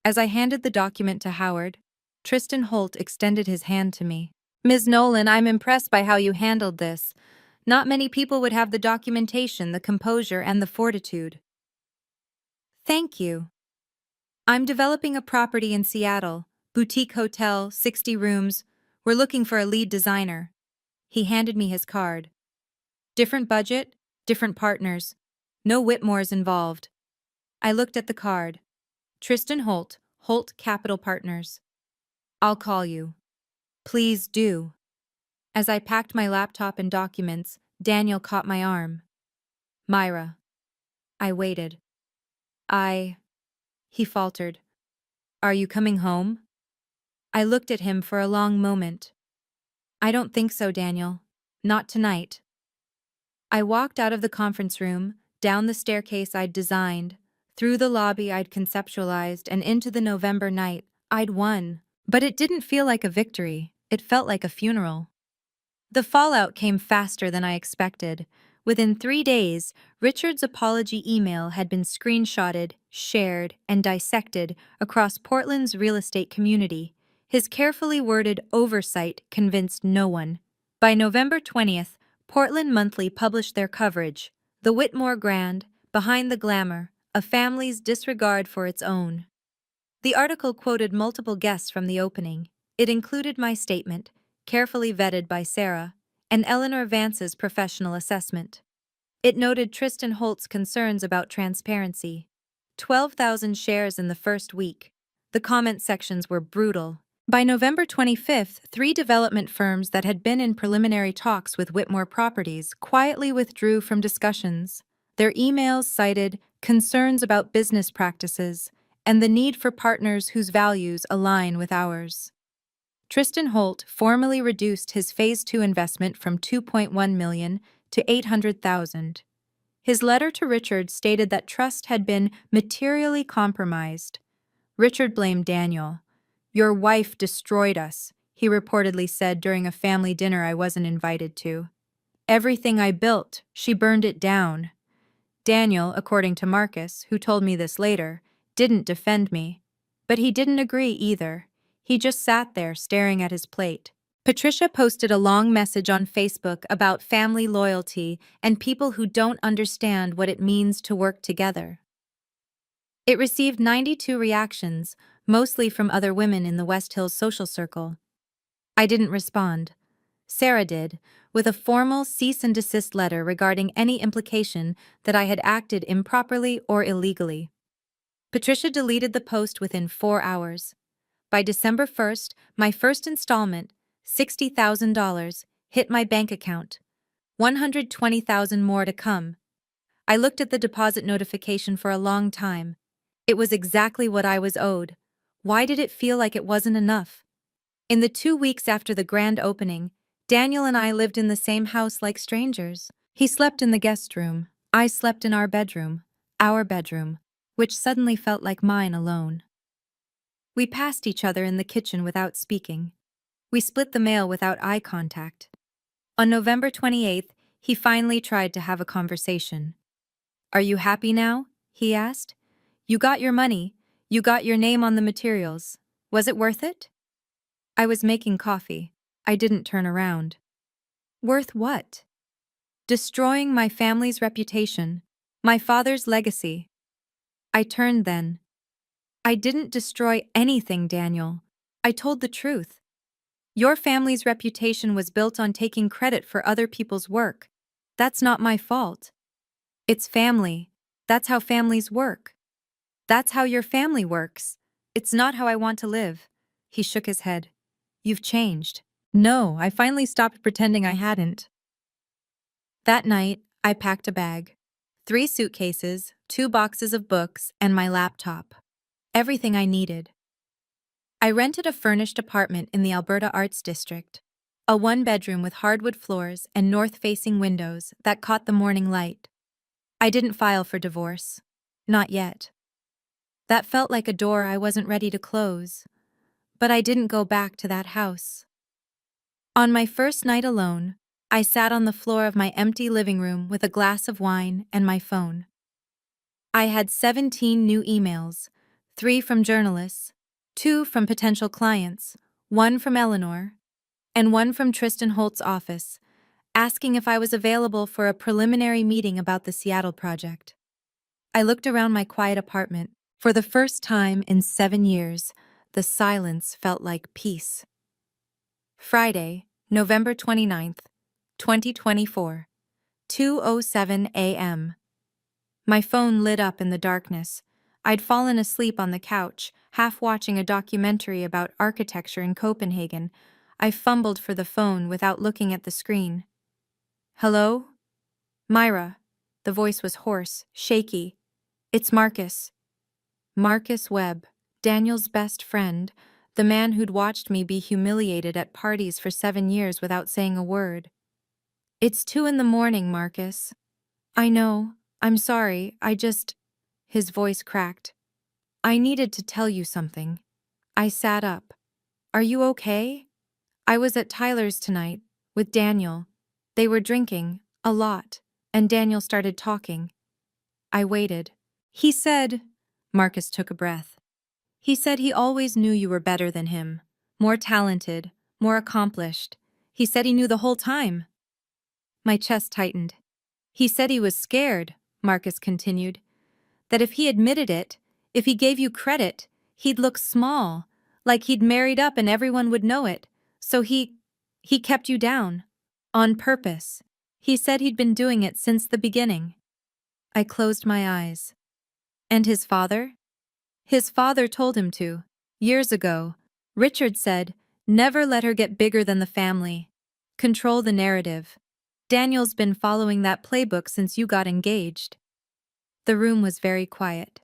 As I handed the document to Howard, Tristan Holt extended his hand to me. "Ms. Nolan, I'm impressed by how you handled this. Not many people would have the documentation, the composure, and the fortitude." "Thank you. I'm developing a property in Seattle, boutique hotel, 60 rooms. We're looking for a lead designer." He handed me his card. "Different budget, different partners. No Whitmores involved." I looked at the card. "Tristan Holt, Holt Capital Partners." "I'll call you." "Please do." As I packed my laptop and documents, Daniel caught my arm. "Myra." I waited. He faltered. "Are you coming home?" I looked at him for a long moment. "I don't think so, Daniel. Not tonight." I walked out of the conference room, down the staircase I'd designed, through the lobby I'd conceptualized, and into the November night. I'd won. But it didn't feel like a victory. It felt like a funeral. The fallout came faster than I expected. Within 3 days, Richard's apology email had been screenshotted, shared, and dissected across Portland's real estate community. His carefully worded oversight convinced no one. By November 20th, Portland Monthly published their coverage, "The Whitmore Grand, Behind the Glamour, a Family's Disregard for Its Own." The article quoted multiple guests from the opening. It included my statement, carefully vetted by Sarah, and Eleanor Vance's professional assessment. It noted Tristan Holt's concerns about transparency. 12,000 shares in the first week. The comment sections were brutal. By November 25th, 3 development firms that had been in preliminary talks with Whitmore Properties quietly withdrew from discussions. Their emails cited concerns about business practices and the need for partners whose values align with ours. Tristan Holt formally reduced his Phase 2 investment from $2.1 million to $800,000. His letter to Richard stated that trust had been materially compromised. Richard blamed Daniel. "Your wife destroyed us," he reportedly said during a family dinner I wasn't invited to. "Everything I built, she burned it down." Daniel, according to Marcus, who told me this later, didn't defend me. But he didn't agree either. He just sat there staring at his plate. Patricia posted a long message on Facebook about family loyalty and people who don't understand what it means to work together. It received 92 reactions, mostly from other women in the West Hills social circle. I didn't respond. Sarah did, with a formal cease and desist letter regarding any implication that I had acted improperly or illegally. Patricia deleted the post within 4 hours. By December 1st, my first installment, $60,000, hit my bank account. $120,000 more to come. I looked at the deposit notification for a long time. It was exactly what I was owed. Why did it feel like it wasn't enough? In the 2 weeks after the grand opening, Daniel and I lived in the same house like strangers. He slept in the guest room. I slept in our bedroom, which suddenly felt like mine alone. We passed each other in the kitchen without speaking. We split the mail without eye contact. On November 28th, he finally tried to have a conversation. "Are you happy now?" he asked. "You got your money. You got your name on the materials. Was it worth it?" I was making coffee. I didn't turn around. Worth what? Destroying my family's reputation, my father's legacy. I turned then. "I didn't destroy anything, Daniel. I told the truth. Your family's reputation was built on taking credit for other people's work. That's not my fault. It's family. That's how families work. That's how your family works. It's not how I want to live." He shook his head. "You've changed." No, I finally stopped pretending I hadn't. That night, I packed a bag. 3 suitcases, 2 boxes of books, and my laptop. Everything I needed. I rented a furnished apartment in the Alberta Arts District. A 1-bedroom with hardwood floors and north-facing windows that caught the morning light. I didn't file for divorce. Not yet. That felt like a door I wasn't ready to close. But I didn't go back to that house. On my first night alone, I sat on the floor of my empty living room with a glass of wine and my phone. I had 17 new emails, 3 from journalists, 2 from potential clients, 1 from Eleanor, and 1 from Tristan Holt's office, asking if I was available for a preliminary meeting about the Seattle project. I looked around my quiet apartment. For the first time in 7 years, the silence felt like peace. Friday, November 29th, 2024, 2:07 a.m. My phone lit up in the darkness. I'd fallen asleep on the couch, half watching a documentary about architecture in Copenhagen. I fumbled for the phone without looking at the screen. "Hello?" "Myra." The voice was hoarse, shaky. "It's Marcus." Marcus Webb, Daniel's best friend, the man who'd watched me be humiliated at parties for 7 years without saying a word. "It's 2 in the morning, Marcus." "I know. I'm sorry. His voice cracked. "I needed to tell you something." I sat up. "Are you okay?" "I was at Tyler's tonight, with Daniel. They were drinking, a lot, and Daniel started talking." I waited. "He said," Marcus took a breath. "He said he always knew you were better than him, more talented, more accomplished. He said he knew the whole time." My chest tightened. "He said he was scared," Marcus continued, "that if he admitted it, if he gave you credit, he'd look small, like he'd married up and everyone would know it. So he kept you down. On purpose. He said he'd been doing it since the beginning." I closed my eyes. "And his father?" "His father told him to. Years ago. Richard said, 'Never let her get bigger than the family. Control the narrative.' Daniel's been following that playbook since you got engaged." The room was very quiet.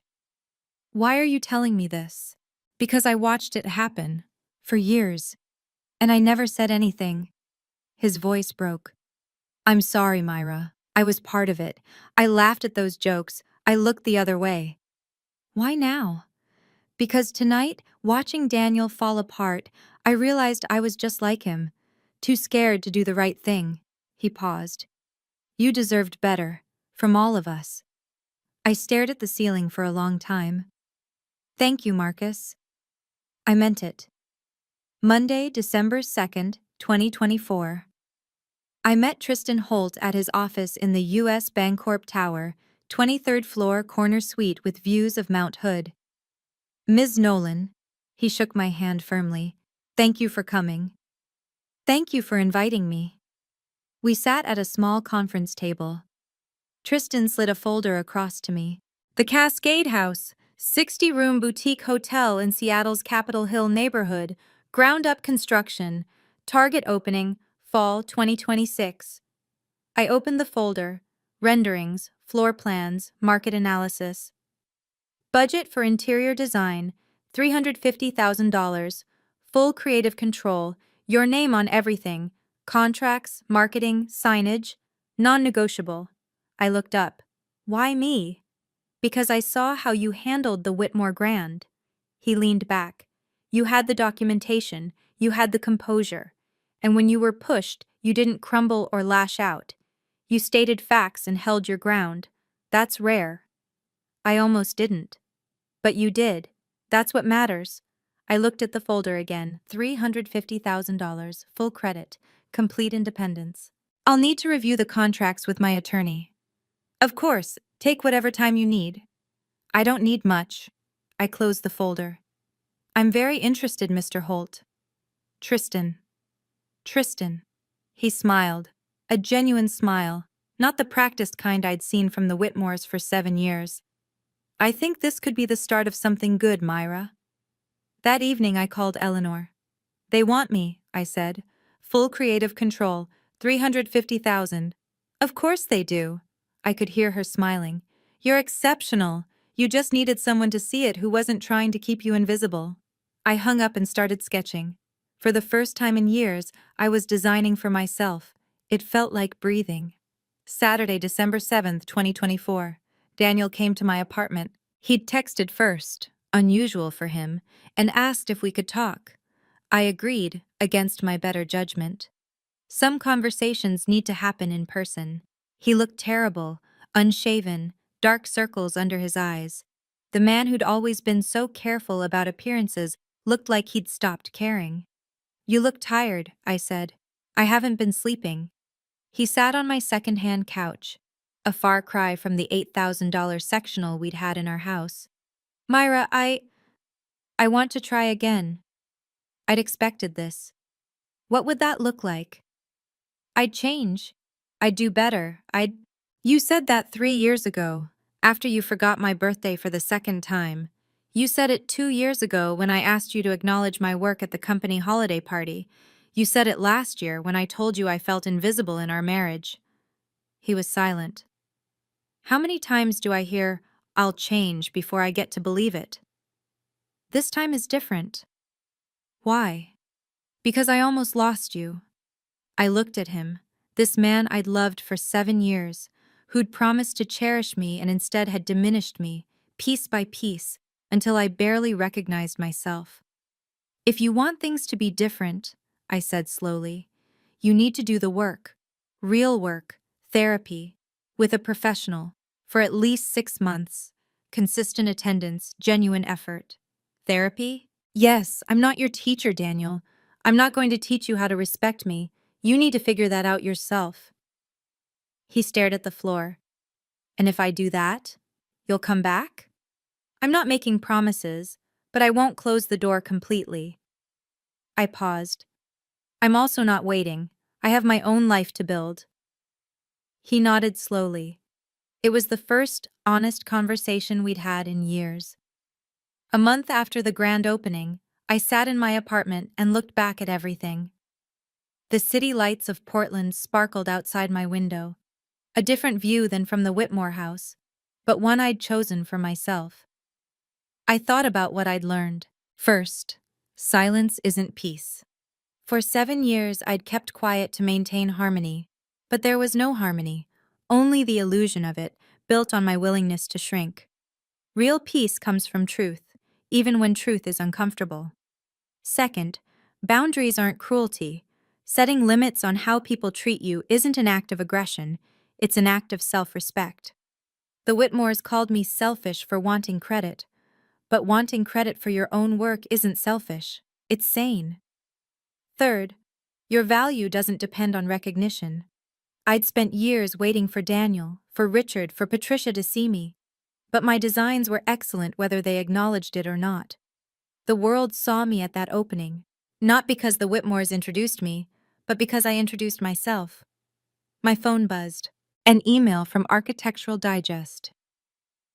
"Why are you telling me this?" "Because I watched it happen. For years. And I never said anything." His voice broke. "I'm sorry, Myra. I was part of it. I laughed at those jokes. I looked the other way." "Why now?" "Because tonight, watching Daniel fall apart, I realized I was just like him. Too scared to do the right thing." He paused. "You deserved better. From all of us." I stared at the ceiling for a long time. "Thank you, Marcus." I meant it. Monday, December 2nd, 2024. I met Tristan Holt at his office in the U.S. Bancorp Tower, 23rd floor corner suite with views of Mount Hood. "Ms. Nolan," he shook my hand firmly, "thank you for coming." "Thank you for inviting me." We sat at a small conference table. Tristan slid a folder across to me. "The Cascade House, 60-room boutique hotel in Seattle's Capitol Hill neighborhood, ground-up construction, target opening, fall 2026. I opened the folder. Renderings, floor plans, market analysis. Budget for interior design, $350,000. Full creative control, your name on everything. Contracts, marketing, signage. Non-negotiable. I looked up. "Why me?" "Because I saw how you handled the Whitmore Grand." He leaned back. "You had the documentation. You had the composure. And when you were pushed, you didn't crumble or lash out. You stated facts and held your ground. That's rare. I almost didn't. But you did. That's what matters. I looked at the folder again. $350,000, full credit, complete independence. I'll need to review the contracts with my attorney. Of course, take whatever time you need. I don't need much. I closed the folder. I'm very interested, Mr. Holt. Tristan. Tristan. He smiled. A genuine smile, not the practiced kind I'd seen from the Whitmores for 7 years. I think this could be the start of something good, Myra. That evening I called Eleanor. They want me, I said. Full creative control, 350,000. Of course they do. I could hear her smiling. You're exceptional. You just needed someone to see it who wasn't trying to keep you invisible. I hung up and started sketching. For the first time in years, I was designing for myself. It felt like breathing. Saturday, December 7th, 2024. Daniel came to my apartment. He'd texted first, unusual for him, and asked if we could talk. I agreed, against my better judgment. Some conversations need to happen in person. He looked terrible, unshaven, dark circles under his eyes. The man who'd always been so careful about appearances looked like he'd stopped caring. You look tired, I said. I haven't been sleeping. He sat on my second-hand couch, a far cry from the $8,000 sectional we'd had in our house. Myra, I want to try again. I'd expected this. What would that look like? I'd change. I'd do better. You said that 3 years ago, after you forgot my birthday for the second time. You said it 2 years ago when I asked you to acknowledge my work at the company holiday party. You said it last year when I told you I felt invisible in our marriage. He was silent. How many times do I hear, "I'll change," before I get to believe it? This time is different. Why? Because I almost lost you. I looked at him, this man I'd loved for 7 years, who'd promised to cherish me and instead had diminished me, piece by piece, until I barely recognized myself. If you want things to be different, I said slowly, you need to do the work. Real work, therapy, with a professional, for at least 6 months. Consistent attendance, genuine effort. Therapy? Yes, I'm not your teacher, Daniel. I'm not going to teach you how to respect me. You need to figure that out yourself. He stared at the floor. And if I do that, you'll come back? I'm not making promises, but I won't close the door completely. I paused. I'm also not waiting. I have my own life to build. He nodded slowly. It was the first honest conversation we'd had in years. A month after the grand opening, I sat in my apartment and looked back at everything. The city lights of Portland sparkled outside my window, a different view than from the Whitmore house, but one I'd chosen for myself. I thought about what I'd learned. First, silence isn't peace. For 7 years I'd kept quiet to maintain harmony, but there was no harmony, only the illusion of it, built on my willingness to shrink. Real peace comes from truth, even when truth is uncomfortable. Second, boundaries aren't cruelty. Setting limits on how people treat you isn't an act of aggression, it's an act of self-respect. The Whitmores called me selfish for wanting credit, but wanting credit for your own work isn't selfish, it's sane. Third, your value doesn't depend on recognition. I'd spent years waiting for Daniel, for Richard, for Patricia to see me, but my designs were excellent whether they acknowledged it or not. The world saw me at that opening, not because the Whitmores introduced me, but because I introduced myself. My phone buzzed. An email from Architectural Digest.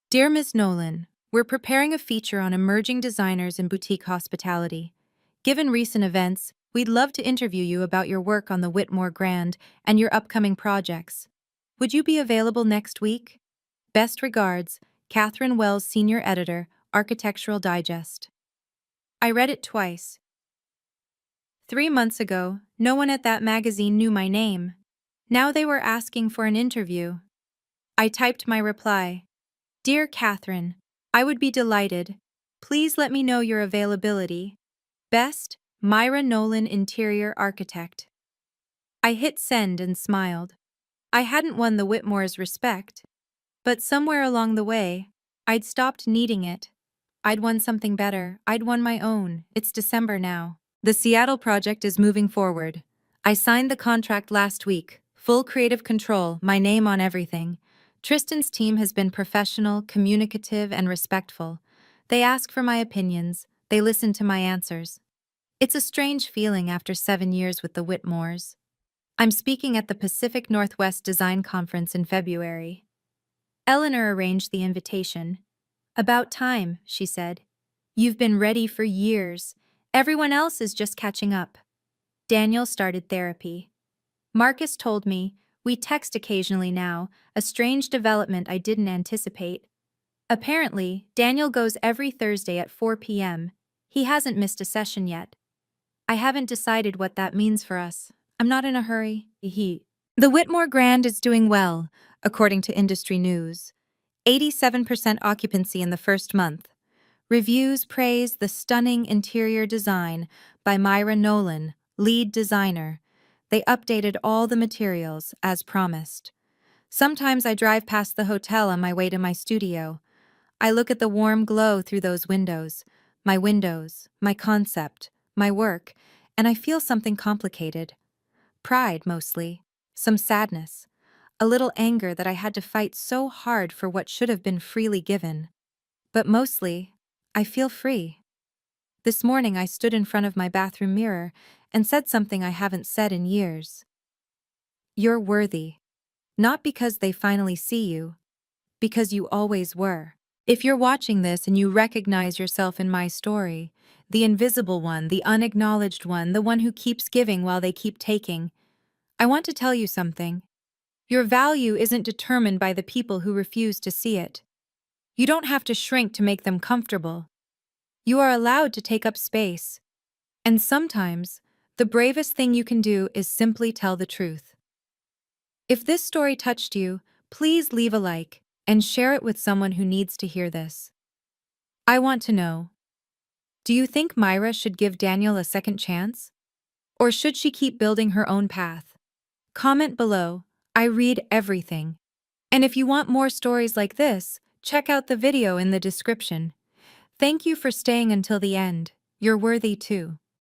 Dear Ms. Nolan, we're preparing a feature on emerging designers in boutique hospitality. Given recent events, we'd love to interview you about your work on the Whitmore Grand and your upcoming projects. Would you be available next week? Best regards, Catherine Wells, Senior Editor, Architectural Digest. I read it twice. 3 months ago, no one at that magazine knew my name. Now they were asking for an interview. I typed my reply. Dear Catherine, I would be delighted. Please let me know your availability. Best, Myra Nolan, interior architect. I hit send and smiled. I hadn't won the Whitmore's respect, but somewhere along the way, I'd stopped needing it. I'd won something better. I'd won my own. It's December now. The Seattle project is moving forward. I signed the contract last week. Full creative control, my name on everything. Tristan's team has been professional, communicative, and respectful. They ask for my opinions. They listen to my answers. It's a strange feeling after 7 years with the Whitmores. I'm speaking at the Pacific Northwest Design Conference in February. Eleanor arranged the invitation. About time, she said. You've been ready for years. Everyone else is just catching up. Daniel started therapy. Marcus told me, we text occasionally now, a strange development I didn't anticipate. Apparently, Daniel goes every Thursday at 4 p.m. He hasn't missed a session yet. I haven't decided what that means for us. I'm not in a hurry. The Whitmore Grand is doing well, according to industry news. 87% occupancy in the first month. Reviews praise the stunning interior design by Myra Nolan, lead designer. They updated all the materials, as promised. Sometimes I drive past the hotel on my way to my studio. I look at the warm glow through those windows, my concept, my work, and I feel something complicated. Pride, mostly. Some sadness. A little anger that I had to fight so hard for what should have been freely given. But mostly, I feel free. This morning I stood in front of my bathroom mirror and said something I haven't said in years. You're worthy. Not because they finally see you, because you always were. If you're watching this and you recognize yourself in my story, the invisible one, the unacknowledged one, the one who keeps giving while they keep taking, I want to tell you something. Your value isn't determined by the people who refuse to see it. You don't have to shrink to make them comfortable. You are allowed to take up space. And sometimes, the bravest thing you can do is simply tell the truth. If this story touched you, please leave a like and share it with someone who needs to hear this. I want to know, do you think Myra should give Daniel a second chance? Or should she keep building her own path? Comment below. I read everything. And if you want more stories like this, check out the video in the description. Thank you for staying until the end. You're worthy too.